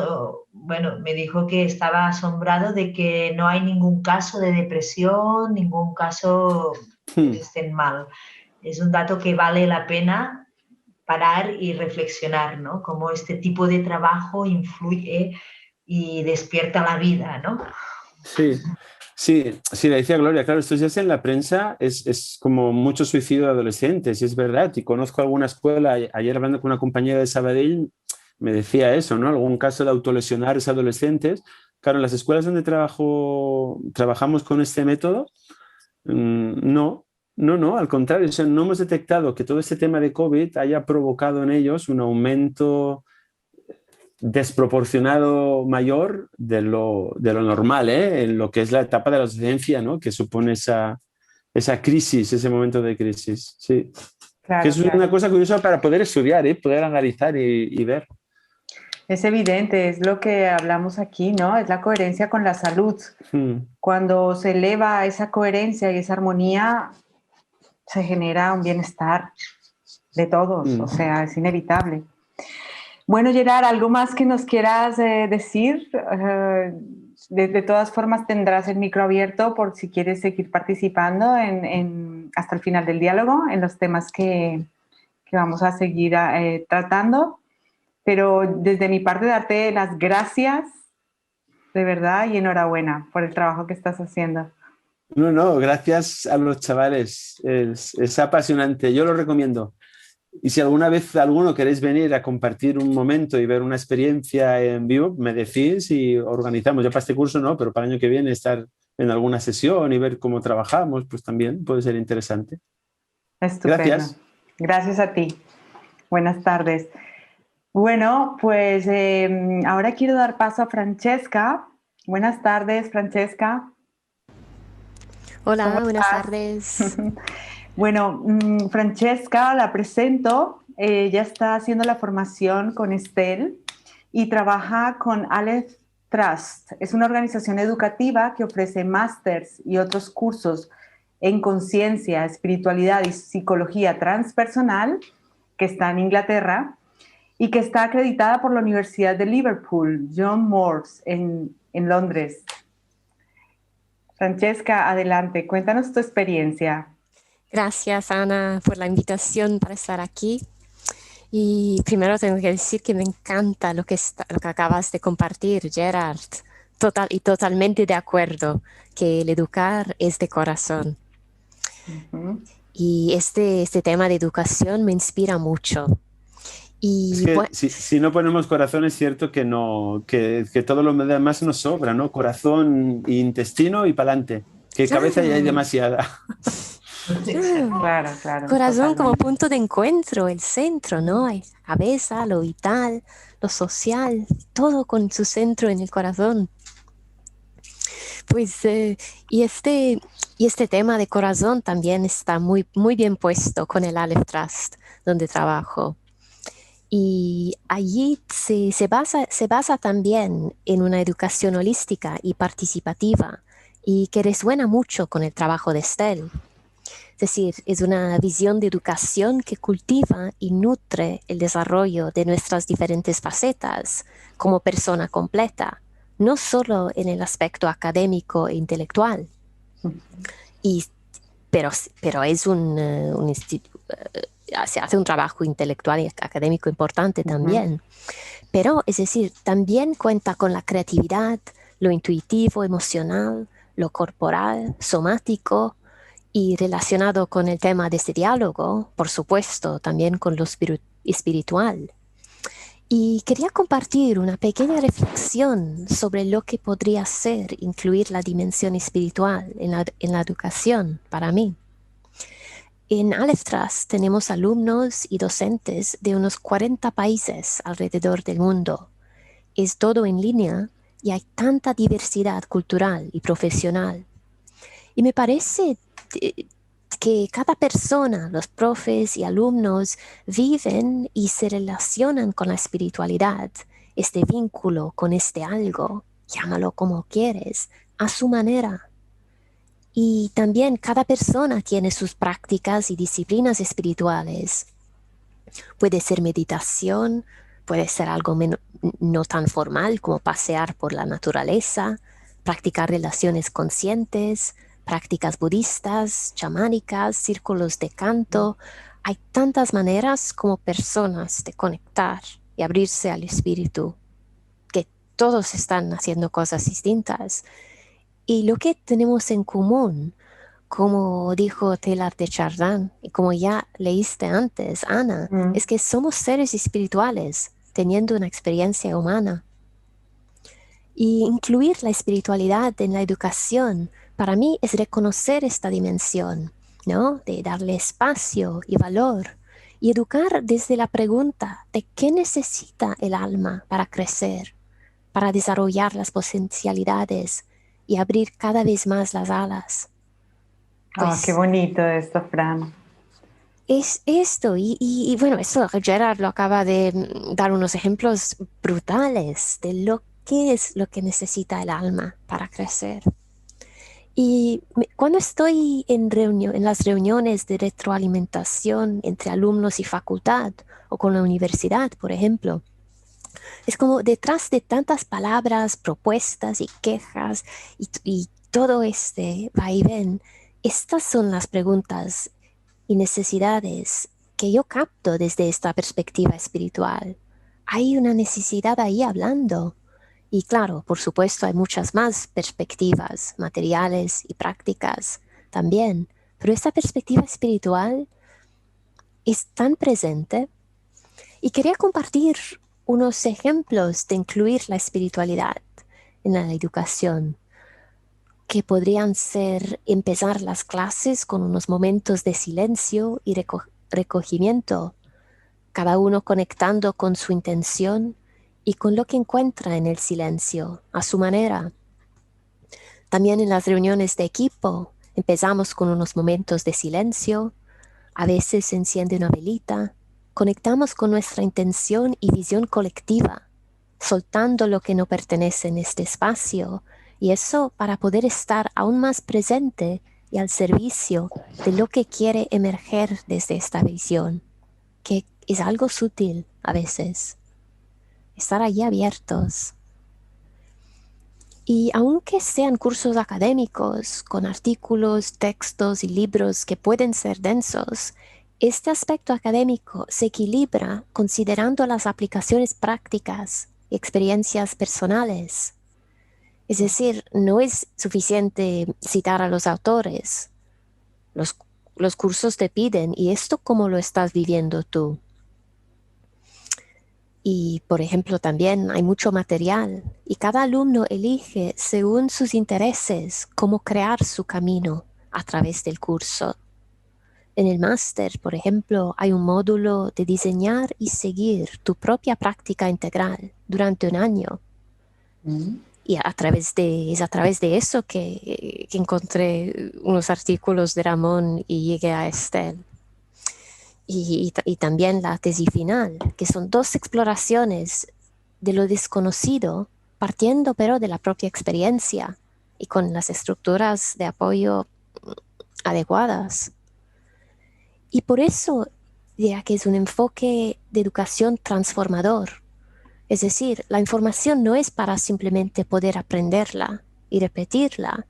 bueno, me dijo que estaba asombrado de que no hay ningún caso de depresión, ningún caso que estén mal. Es un dato que vale la pena parar y reflexionar, ¿no? Cómo este tipo de trabajo influye y despierta la vida, ¿no? Sí, le decía Gloria, claro, esto ya es en la prensa, es como mucho suicidio de adolescentes, y es verdad, y conozco alguna escuela, ayer hablando con una compañera de Sabadell, me decía eso, ¿no? Algún caso de autolesionar a adolescentes. Claro, en las escuelas donde trabajamos con este método, no, al contrario, o sea, no hemos detectado que todo este tema de COVID haya provocado en ellos un aumento desproporcionado mayor de lo normal, en lo que es la etapa de la adolescencia, ¿no? Que supone esa crisis, ese momento de crisis. Sí. Claro, que es una cosa curiosa para poder estudiar, poder analizar y ver. Es evidente, es lo que hablamos aquí, ¿no? Es la coherencia con la salud. Cuando se eleva esa coherencia y esa armonía, se genera un bienestar de todos, o sea, es inevitable. Bueno, Gerard, ¿algo más que nos quieras decir? De todas formas, tendrás el micro abierto por si quieres seguir participando hasta el final del diálogo en los temas que vamos a seguir tratando. Pero desde mi parte, darte las gracias, de verdad, y enhorabuena por el trabajo que estás haciendo. No, gracias a los chavales. Es apasionante, yo lo recomiendo. Y si alguna vez alguno queréis venir a compartir un momento y ver una experiencia en vivo, me decís y organizamos. Ya para este curso no, pero para el año que viene estar en alguna sesión y ver cómo trabajamos, pues también puede ser interesante. Estupendo. Gracias. Gracias a ti. Buenas tardes. Bueno, pues ahora quiero dar paso a Francesca. Buenas tardes, Francesca. Hola, buenas tardes. Bueno, Francesca la presento. Ella está haciendo la formación con Estel y trabaja con Aleph Trust. Es una organización educativa que ofrece másters y otros cursos en conciencia, espiritualidad y psicología transpersonal, que está en Inglaterra y que está acreditada por la Universidad de Liverpool, John Moores, en Londres. Francesca, adelante, cuéntanos tu experiencia. Gracias, Ana, por la invitación para estar aquí. Y primero tengo que decir que me encanta lo que acabas de compartir, Gerard. Totalmente de acuerdo que el educar es de corazón. Uh-huh. Y este tema de educación me inspira mucho. Y es que si no ponemos corazón es cierto que no, que todo lo demás nos sobra, ¿no? Corazón, intestino y pa'lante. Que cabeza ya hay demasiada. Claro. Corazón como punto de encuentro, el centro, ¿no? Hay cabeza, lo vital, lo social, todo con su centro en el corazón. Pues, y este tema de corazón también está muy, muy bien puesto con el Aleph Trust, donde trabajo. Y allí se basa también en una educación holística y participativa, y que resuena mucho con el trabajo de Estel. Es decir, es una visión de educación que cultiva y nutre el desarrollo de nuestras diferentes facetas como persona completa, no solo en el aspecto académico e intelectual. Y, pero es se hace un trabajo intelectual y académico importante también. Pero, es decir, también cuenta con la creatividad, lo intuitivo, emocional, lo corporal, somático, y relacionado con el tema de este diálogo, por supuesto, también con lo espiritual. Y quería compartir una pequeña reflexión sobre lo que podría ser incluir la dimensión espiritual en la educación para mí. En Aleph Trust tenemos alumnos y docentes de unos 40 países alrededor del mundo. Es todo en línea y hay tanta diversidad cultural y profesional. Y me parece que cada persona, los profes y alumnos, viven y se relacionan con la espiritualidad, este vínculo con este algo, llámalo como quieres, a su manera. Y también cada persona tiene sus prácticas y disciplinas espirituales. Puede ser meditación, puede ser algo no tan formal como pasear por la naturaleza, practicar relaciones conscientes, prácticas budistas, chamánicas, círculos de canto. Hay tantas maneras como personas de conectar y abrirse al espíritu, que todos están haciendo cosas distintas. Y lo que tenemos en común, como dijo Teilhard de Chardin, y como ya leíste antes, Ana, es que somos seres espirituales teniendo una experiencia humana. Y incluir la espiritualidad en la educación, para mí, es reconocer esta dimensión, ¿no? De darle espacio y valor, y educar desde la pregunta de qué necesita el alma para crecer, para desarrollar las potencialidades y abrir cada vez más las alas. Pues, qué bonito esto, Fran. Es esto, y bueno, eso Gerard lo acaba de dar unos ejemplos brutales de lo que es lo que necesita el alma para crecer. Y cuando estoy en las reuniones de retroalimentación entre alumnos y facultad, o con la universidad, por ejemplo, es como detrás de tantas palabras, propuestas y quejas y todo este vaivén, estas son las preguntas y necesidades que yo capto desde esta perspectiva espiritual. Hay una necesidad ahí hablando. Y claro, por supuesto, hay muchas más perspectivas materiales y prácticas también, pero esta perspectiva espiritual es tan presente. Y quería compartir unos ejemplos de incluir la espiritualidad en la educación, que podrían ser empezar las clases con unos momentos de silencio y recogimiento, cada uno conectando con su intención y con lo que encuentra en el silencio, a su manera. También en las reuniones de equipo, empezamos con unos momentos de silencio, a veces se enciende una velita, conectamos con nuestra intención y visión colectiva, soltando lo que no pertenece en este espacio, y eso para poder estar aún más presente y al servicio de lo que quiere emerger desde esta visión, que es algo sutil a veces. Estar allí abiertos. Y aunque sean cursos académicos, con artículos, textos y libros que pueden ser densos, este aspecto académico se equilibra considerando las aplicaciones prácticas y experiencias personales. Es decir, no es suficiente citar a los autores. Los cursos te piden, ¿y esto cómo lo estás viviendo tú? Y, por ejemplo, también hay mucho material y cada alumno elige, según sus intereses, cómo crear su camino a través del curso. En el máster, por ejemplo, hay un módulo de diseñar y seguir tu propia práctica integral durante un año. Y es a través de eso que encontré unos artículos de Ramón y llegué a Estel. Y también la tesis final, que son 2 exploraciones de lo desconocido, partiendo pero de la propia experiencia y con las estructuras de apoyo adecuadas. Y por eso diría que es un enfoque de educación transformador. Es decir, la información no es para simplemente poder aprenderla y repetirla,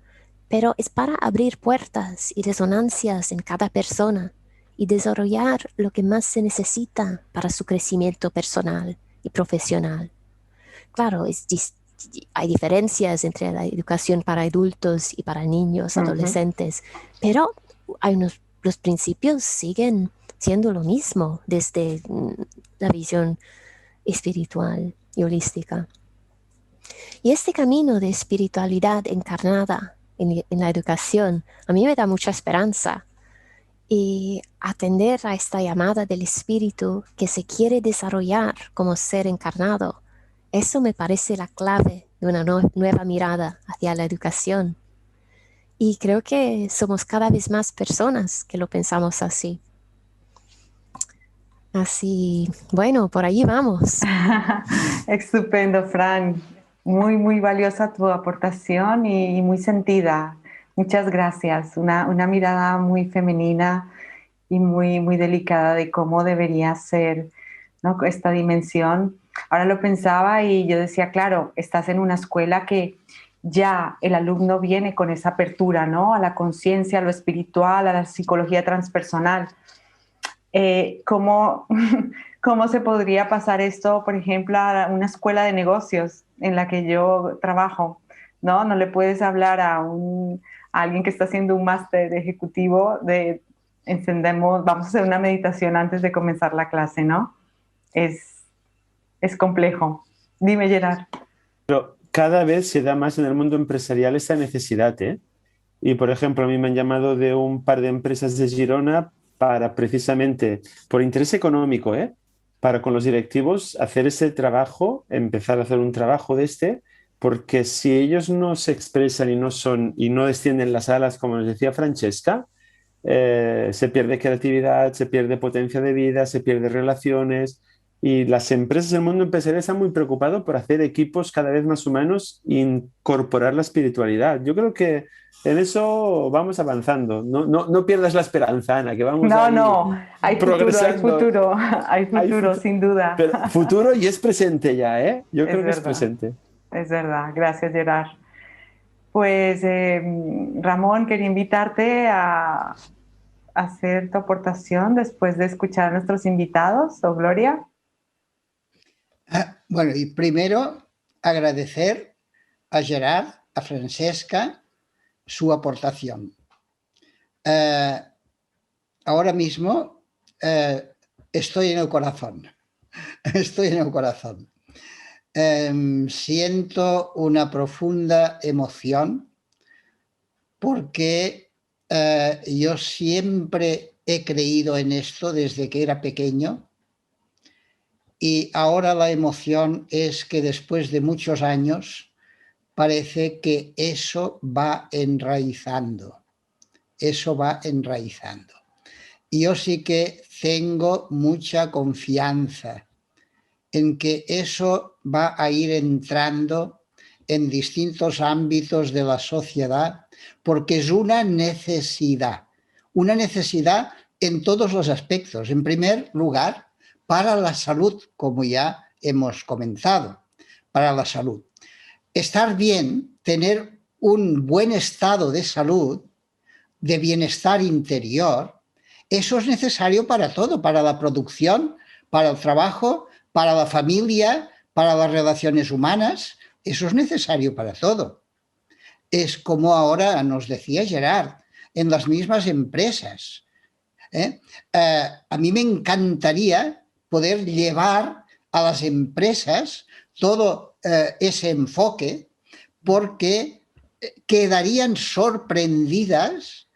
pero es para abrir puertas y resonancias en cada persona y desarrollar lo que más se necesita para su crecimiento personal y profesional. Claro, hay diferencias entre la educación para adultos y para niños, adolescentes, pero los principios siguen siendo lo mismo desde la visión espiritual y holística. Y este camino de espiritualidad encarnada en la educación a mí me da mucha esperanza. Y atender a esta llamada del espíritu que se quiere desarrollar como ser encarnado, eso me parece la clave de una nueva mirada hacia la educación. Y creo que somos cada vez más personas que lo pensamos así. Así, bueno, por allí vamos. Estupendo, Fran. Muy, muy valiosa tu aportación y muy sentida. Muchas gracias. Una mirada muy femenina y muy, muy delicada de cómo debería ser, ¿no?, esta dimensión. Ahora lo pensaba y yo decía, claro, estás en una escuela que ya el alumno viene con esa apertura, ¿no?, a la conciencia, a lo espiritual, a la psicología transpersonal. ¿Cómo, ¿Cómo se podría pasar esto, por ejemplo, a una escuela de negocios en la que yo trabajo? ¿No? No le puedes hablar a alguien que está haciendo un máster ejecutivo de vamos a hacer una meditación antes de comenzar la clase, ¿no? Es complejo. Dime, Gerard. Pero cada vez se da más en el mundo empresarial esta necesidad, ¿eh? Y, por ejemplo, a mí me han llamado de un par de empresas de Girona para precisamente, por interés económico, para con los directivos hacer ese trabajo, empezar a hacer un trabajo de porque si ellos no se expresan y no descienden las alas, como nos decía Francesca, se pierde creatividad, se pierde potencia de vida, se pierde relaciones. Y las empresas del mundo empresarial están muy preocupados por hacer equipos cada vez más humanos e incorporar la espiritualidad. Yo creo que en eso vamos avanzando. No pierdas la esperanza, Ana, que vamos No, hay progresando. Hay futuro, sin duda. Pero futuro y es presente ya, ¿eh? Yo creo que es presente. Es verdad. Gracias, Gerard. Pues, Ramón, quería invitarte a hacer tu aportación después de escuchar a nuestros invitados, ¿o Gloria? Bueno, y primero agradecer a Gerard, a Francesca, su aportación. Ahora mismo estoy en el corazón. Estoy en el corazón. Siento una profunda emoción porque yo siempre he creído en esto desde que era pequeño. Y ahora la emoción es que después de muchos años parece que eso va enraizando. Eso va enraizando. Y yo sí que tengo mucha confianza en que eso va a ir entrando en distintos ámbitos de la sociedad, porque es una necesidad en todos los aspectos. En primer lugar, para la salud, como ya hemos comentado, para la salud. Estar bien, tener un buen estado de salud, de bienestar interior, eso es necesario para todo, para la producción, para el trabajo, para la familia, para las relaciones humanas, eso es necesario para todo. Es como ahora nos decía Gerard, en las mismas empresas. A mí me encantaría poder llevar a las empresas todo ese enfoque, porque quedarían sorprendidas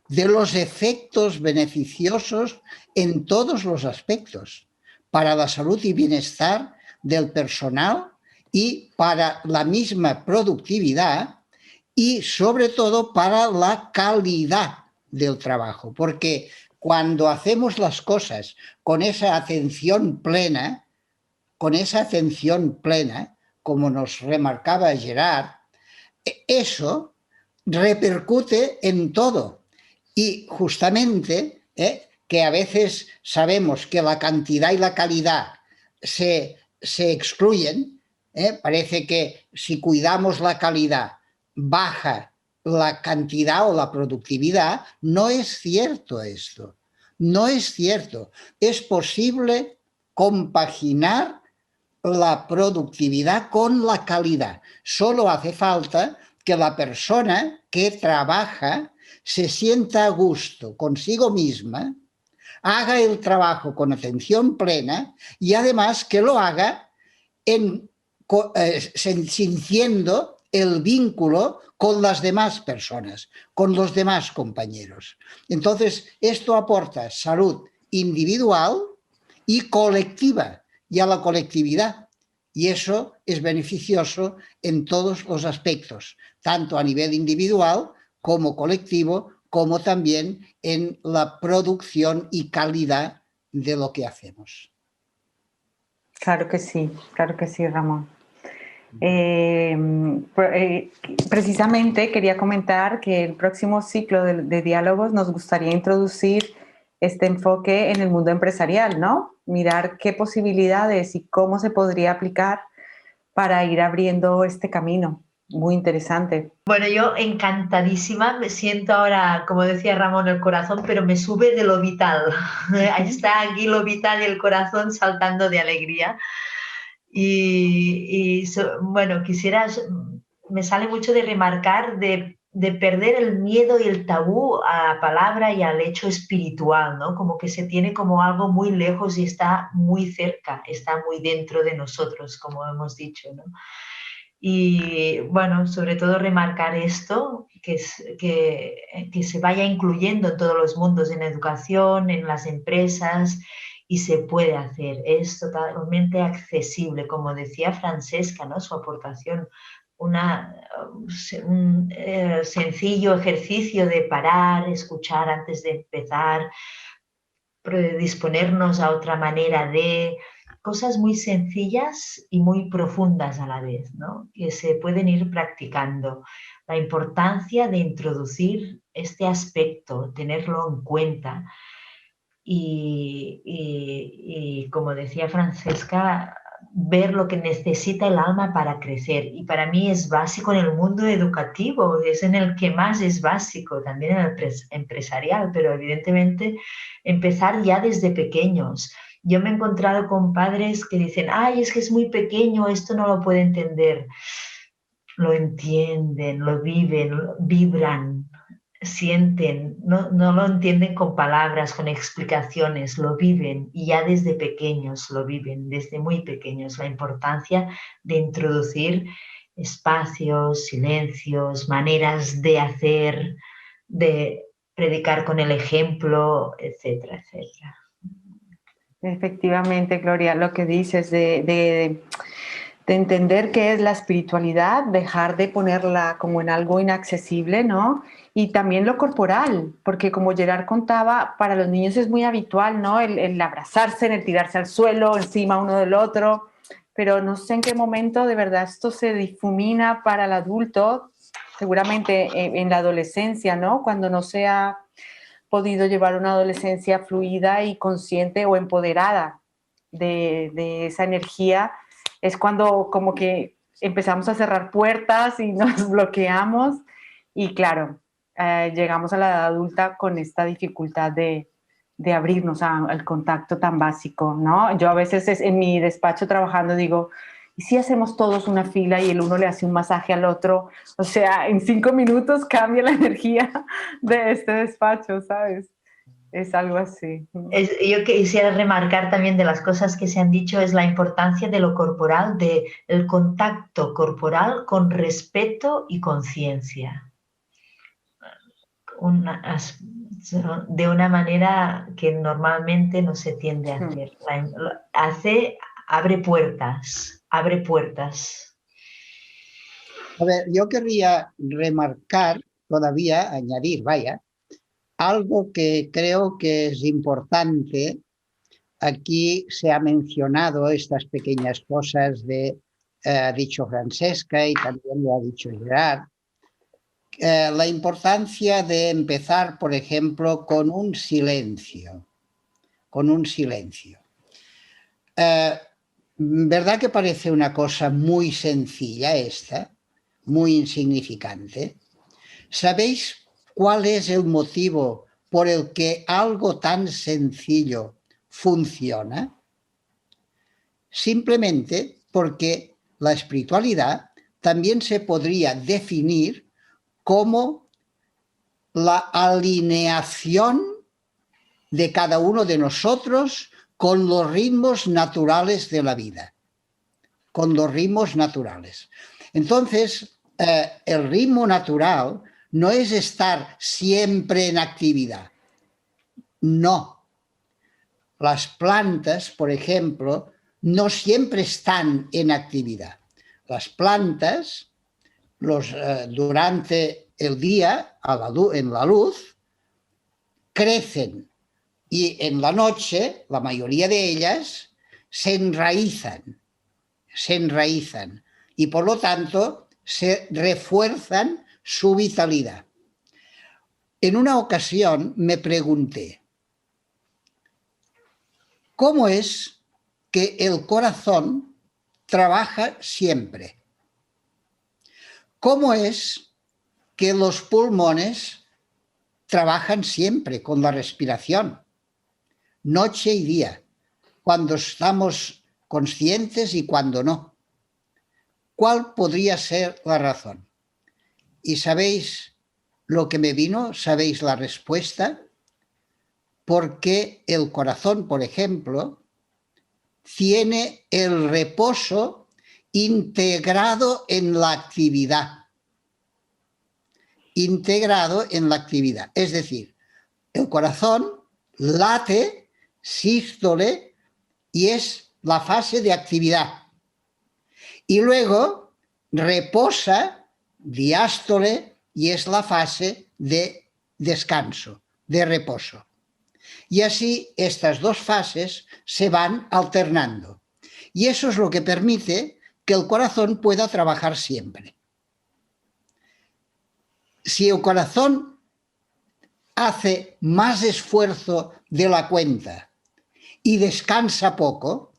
de los efectos beneficiosos en todos los aspectos, para la salud y bienestar del personal y para la misma productividad y sobre todo para la calidad del trabajo, porque cuando hacemos las cosas con esa atención plena, como nos remarcaba Gerard, eso repercute en todo. Y justamente que a veces sabemos que la cantidad y la calidad se excluyen, parece que si cuidamos la calidad baja la cantidad o la productividad. No es cierto esto, no es cierto. Es posible compaginar la productividad con la calidad. Solo hace falta que la persona que trabaja se sienta a gusto consigo misma, haga el trabajo con atención plena y además que lo haga sintiendo el vínculo con las demás personas, con los demás compañeros. Entonces, esto aporta salud individual y colectiva, y a la colectividad. Y eso es beneficioso en todos los aspectos, tanto a nivel individual como colectivo, como también en la producción y calidad de lo que hacemos. Claro que sí, Ramón. Precisamente quería comentar que el próximo ciclo de diálogos nos gustaría introducir este enfoque en el mundo empresarial, ¿no? Mirar qué posibilidades y cómo se podría aplicar para ir abriendo este camino. Muy interesante. Bueno, yo encantadísima, me siento ahora, como decía Ramón, el corazón, pero me sube de lo vital. Ahí está aquí lo vital y el corazón saltando de alegría. Bueno, me sale mucho de remarcar de perder el miedo y el tabú a la palabra y al hecho espiritual, ¿no? Como que se tiene como algo muy lejos y está muy cerca, está muy dentro de nosotros, como hemos dicho, ¿no? Y bueno, sobre todo remarcar esto, que se vaya incluyendo en todos los mundos, en educación, en las empresas, y se puede hacer, es totalmente accesible, como decía Francesca, ¿no? Su aportación, un sencillo ejercicio de parar, escuchar antes de empezar, predisponernos a otra manera de cosas muy sencillas y muy profundas a la vez, ¿no? Que se pueden ir practicando. La importancia de introducir este aspecto, tenerlo en cuenta. Y como decía Francesca, ver lo que necesita el alma para crecer. Y para mí es básico en el mundo educativo, es en el que más es básico, también en el empresarial, pero evidentemente empezar ya desde pequeños. Yo me he encontrado con padres que dicen, ay, es que es muy pequeño, esto no lo puede entender. Lo entienden, lo viven, vibran, sienten, no lo entienden con palabras, con explicaciones, lo viven y ya desde pequeños lo viven, desde muy pequeños, la importancia de introducir espacios, silencios, maneras de hacer, de predicar con el ejemplo, etcétera, etcétera. Efectivamente, Gloria, lo que dices de entender qué es la espiritualidad, dejar de ponerla como en algo inaccesible, ¿no? Y también lo corporal, porque como Gerard contaba, para los niños es muy habitual, ¿no? El abrazarse, el tirarse al suelo, encima uno del otro, pero no sé en qué momento de verdad esto se difumina para el adulto, seguramente en la adolescencia, ¿no? Cuando no se ha podido llevar una adolescencia fluida y consciente o empoderada de esa energía, es cuando como que empezamos a cerrar puertas y nos bloqueamos y claro, llegamos a la edad adulta con esta dificultad de abrirnos al contacto tan básico, ¿no? Yo a veces en mi despacho trabajando digo, ¿y si hacemos todos una fila y el uno le hace un masaje al otro? O sea, en 5 minutos cambia la energía de este despacho, ¿sabes? Es algo así. Yo quisiera remarcar también de las cosas que se han dicho es la importancia de lo corporal, del contacto corporal con respeto y conciencia. De una manera que normalmente no se tiende a hacer. Abre puertas, abre puertas. A ver, yo querría remarcar, todavía añadir, vaya, algo que creo que es importante. Aquí se ha mencionado estas pequeñas cosas ha dicho Francesca y también lo ha dicho Gerard. La importancia de empezar, por ejemplo, con un silencio. con un silencio. ¿Verdad que parece una cosa muy sencilla esta, muy insignificante? ¿Sabéis cuál es el motivo por el que algo tan sencillo funciona? Simplemente porque la espiritualidad también se podría definir como la alineación de cada uno de nosotros con los ritmos naturales de la vida, con los ritmos naturales. Entonces, el ritmo natural no es estar siempre en actividad. No. Las plantas, por ejemplo, no siempre están en actividad. Las plantas, durante el día, en la luz, crecen y en la noche, la mayoría de ellas, se enraizan y por lo tanto se refuerzan su vitalidad. En una ocasión me pregunté, ¿cómo es que el corazón trabaja siempre? ¿Cómo es que los pulmones trabajan siempre con la respiración, noche y día, cuando estamos conscientes y cuando no? ¿Cuál podría ser la razón? ¿Y sabéis lo que me vino? ¿Sabéis la respuesta? Porque el corazón, por ejemplo, tiene el reposo integrado en la actividad. Integrado en la actividad. Es decir, el corazón late, sístole, y es la fase de actividad. Y luego reposa, diástole, y es la fase de descanso, de reposo. Y así estas dos fases se van alternando. Y eso es lo que permite que el corazón pueda trabajar siempre. Si el corazón hace más esfuerzo de la cuenta y descansa poco,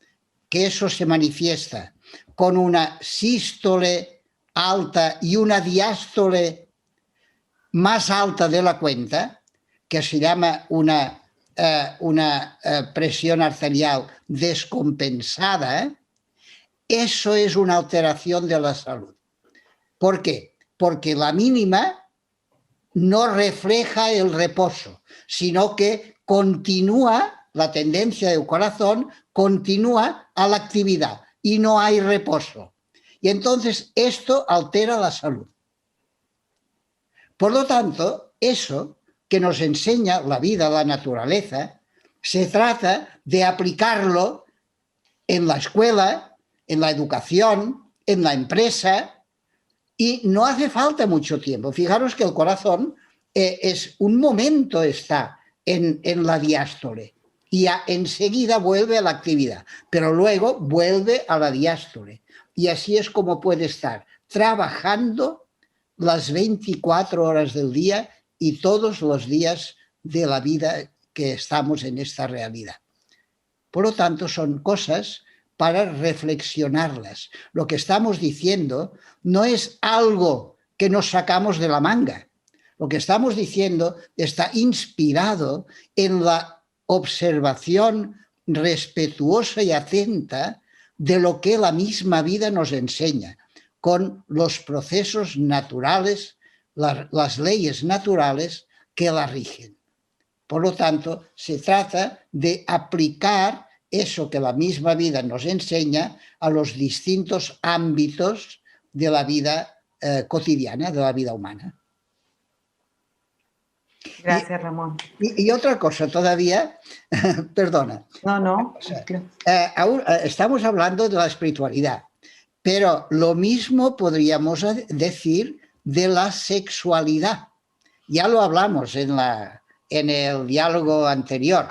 que eso se manifiesta con una sístole alta y una diástole más alta de la cuenta, que se llama una presión arterial descompensada, eso es una alteración de la salud. ¿Por qué? Porque la mínima no refleja el reposo, sino que continúa, la tendencia del corazón continúa a la actividad y no hay reposo. Y entonces esto altera la salud. Por lo tanto, eso que nos enseña la vida, la naturaleza, se trata de aplicarlo en la escuela, en la educación, en la empresa, y no hace falta mucho tiempo. Fijaros que el corazón es un momento está en la diástole y enseguida vuelve a la actividad, pero luego vuelve a la diástole. Y así es como puede estar trabajando las 24 horas del día y todos los días de la vida que estamos en esta realidad. Por lo tanto, son cosas para reflexionarlas. Lo que estamos diciendo no es algo que nos sacamos de la manga. Lo que estamos diciendo está inspirado en la observación respetuosa y atenta de lo que la misma vida nos enseña, con los procesos naturales, las leyes naturales que la rigen. Por lo tanto, se trata de aplicar eso que la misma vida nos enseña a los distintos ámbitos de la vida cotidiana, de la vida humana. Gracias, Ramón. Y otra cosa todavía, perdona. No. Estamos hablando de la espiritualidad, pero lo mismo podríamos decir de la sexualidad. Ya lo hablamos en el diálogo anterior.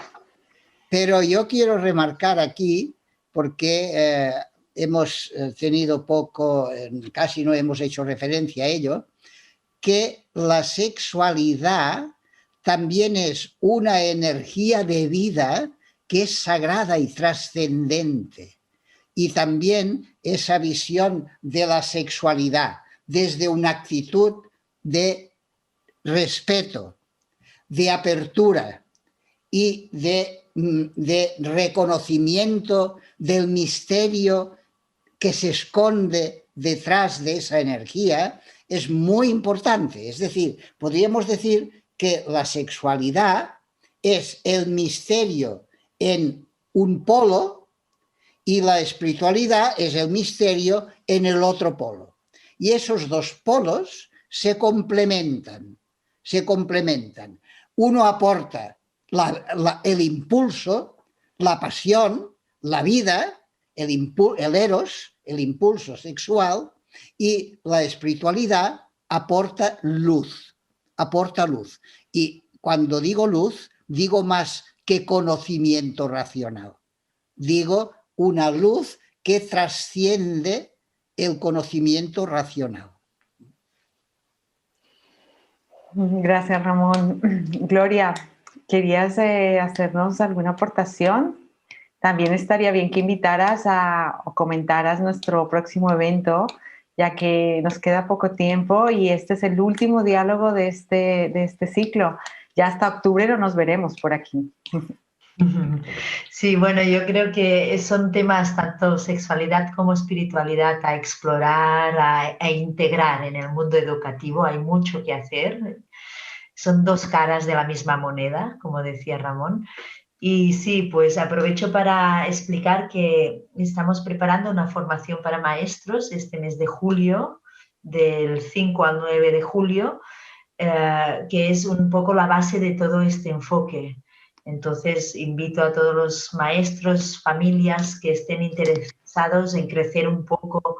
Pero yo quiero remarcar aquí, porque hemos tenido poco, casi no hemos hecho referencia a ello, que la sexualidad también es una energía de vida que es sagrada y trascendente. Y también esa visión de la sexualidad desde una actitud de respeto, de apertura y de reconocimiento del misterio que se esconde detrás de esa energía, es muy importante. Es decir, podríamos decir que la sexualidad es el misterio en un polo y la espiritualidad es el misterio en el otro polo. Y esos dos polos se complementan, se complementan. Uno aporta el impulso, la pasión, la vida, el eros, el impulso sexual, y la espiritualidad aporta luz, aporta luz. Y cuando digo luz, digo más que conocimiento racional. Digo una luz que trasciende el conocimiento racional. Gracias, Ramón. Gloria, ¿querías hacernos alguna aportación? También estaría bien que invitaras o comentaras nuestro próximo evento, ya que nos queda poco tiempo y este es el último diálogo de este ciclo. Ya hasta octubre no nos veremos por aquí. Sí, bueno, yo creo que son temas tanto sexualidad como espiritualidad a explorar, a integrar en el mundo educativo. Hay mucho que hacer. Son dos caras de la misma moneda, como decía Ramón. Y sí, pues aprovecho para explicar que estamos preparando una formación para maestros este mes de julio, del 5 al 9 de julio, que es un poco la base de todo este enfoque. Entonces, invito a todos los maestros, familias que estén interesados en crecer un poco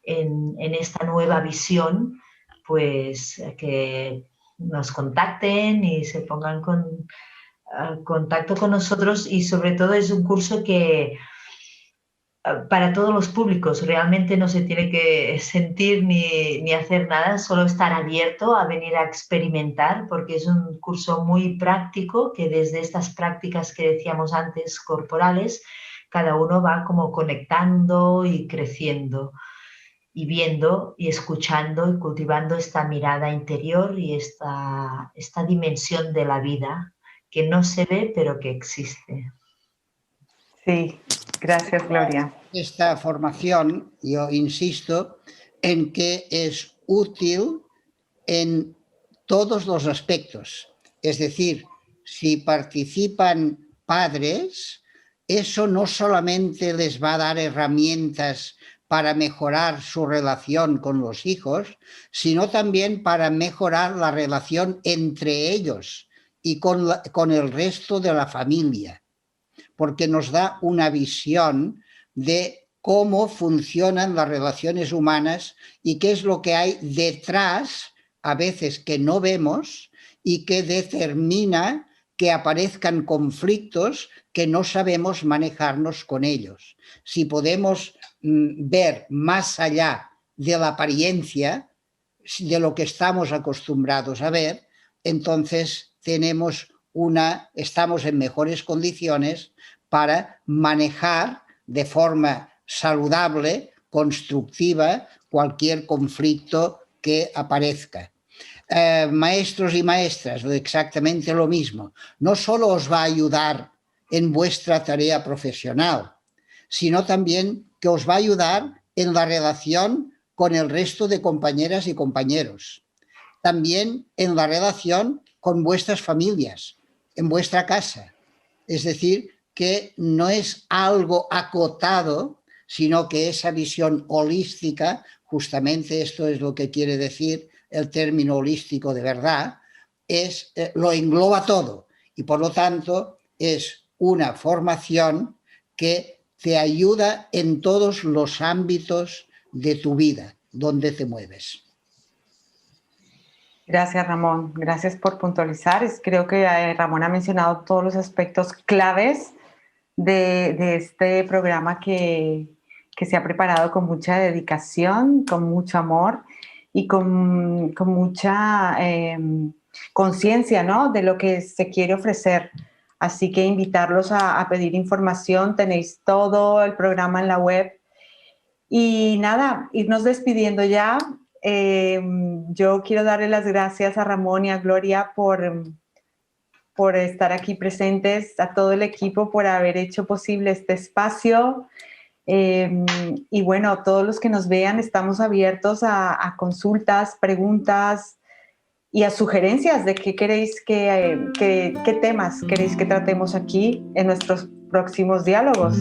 en esta nueva visión, pues que nos contacten y se pongan contacto con nosotros, y sobre todo es un curso que para todos los públicos realmente no se tiene que sentir ni hacer nada, solo estar abierto a venir a experimentar, porque es un curso muy práctico que desde estas prácticas que decíamos antes corporales, cada uno va como conectando y creciendo y viendo y escuchando y cultivando esta mirada interior y esta dimensión de la vida que no se ve, pero que existe. Sí, gracias, Gloria. Esta formación, yo insisto en que es útil en todos los aspectos. Es decir, si participan padres, eso no solamente les va a dar herramientas para mejorar su relación con los hijos, sino también para mejorar la relación entre ellos y con el resto de la familia, porque nos da una visión de cómo funcionan las relaciones humanas y qué es lo que hay detrás, a veces que no vemos, y que determina que aparezcan conflictos que no sabemos manejarnos con ellos. Si podemos ver más allá de la apariencia, de lo que estamos acostumbrados a ver, entonces estamos en mejores condiciones para manejar de forma saludable, constructiva, cualquier conflicto que aparezca. Maestros y maestras, exactamente lo mismo. No solo os va a ayudar en vuestra tarea profesional, sino también que os va a ayudar en la relación con el resto de compañeras y compañeros. También en la relación con vuestras familias, en vuestra casa. Es decir, que no es algo acotado, sino que esa visión holística, justamente esto es lo que quiere decir el término holístico de verdad, lo engloba todo y por lo tanto es una formación que te ayuda en todos los ámbitos de tu vida, donde te mueves. Gracias, Ramón. Gracias por puntualizar. Creo que Ramón ha mencionado todos los aspectos claves de este programa que se ha preparado con mucha dedicación, con mucho amor y con mucha conciencia, ¿no?, de lo que se quiere ofrecer Así que invitarlos a pedir información. Tenéis todo el programa en la web. Y nada, irnos despidiendo ya. Yo quiero darle las gracias a Ramón y a Gloria por estar aquí presentes, a todo el equipo por haber hecho posible este espacio. Y bueno, todos los que nos vean, estamos abiertos a consultas, preguntas y a sugerencias de qué queréis qué temas queréis que tratemos aquí en nuestros próximos diálogos.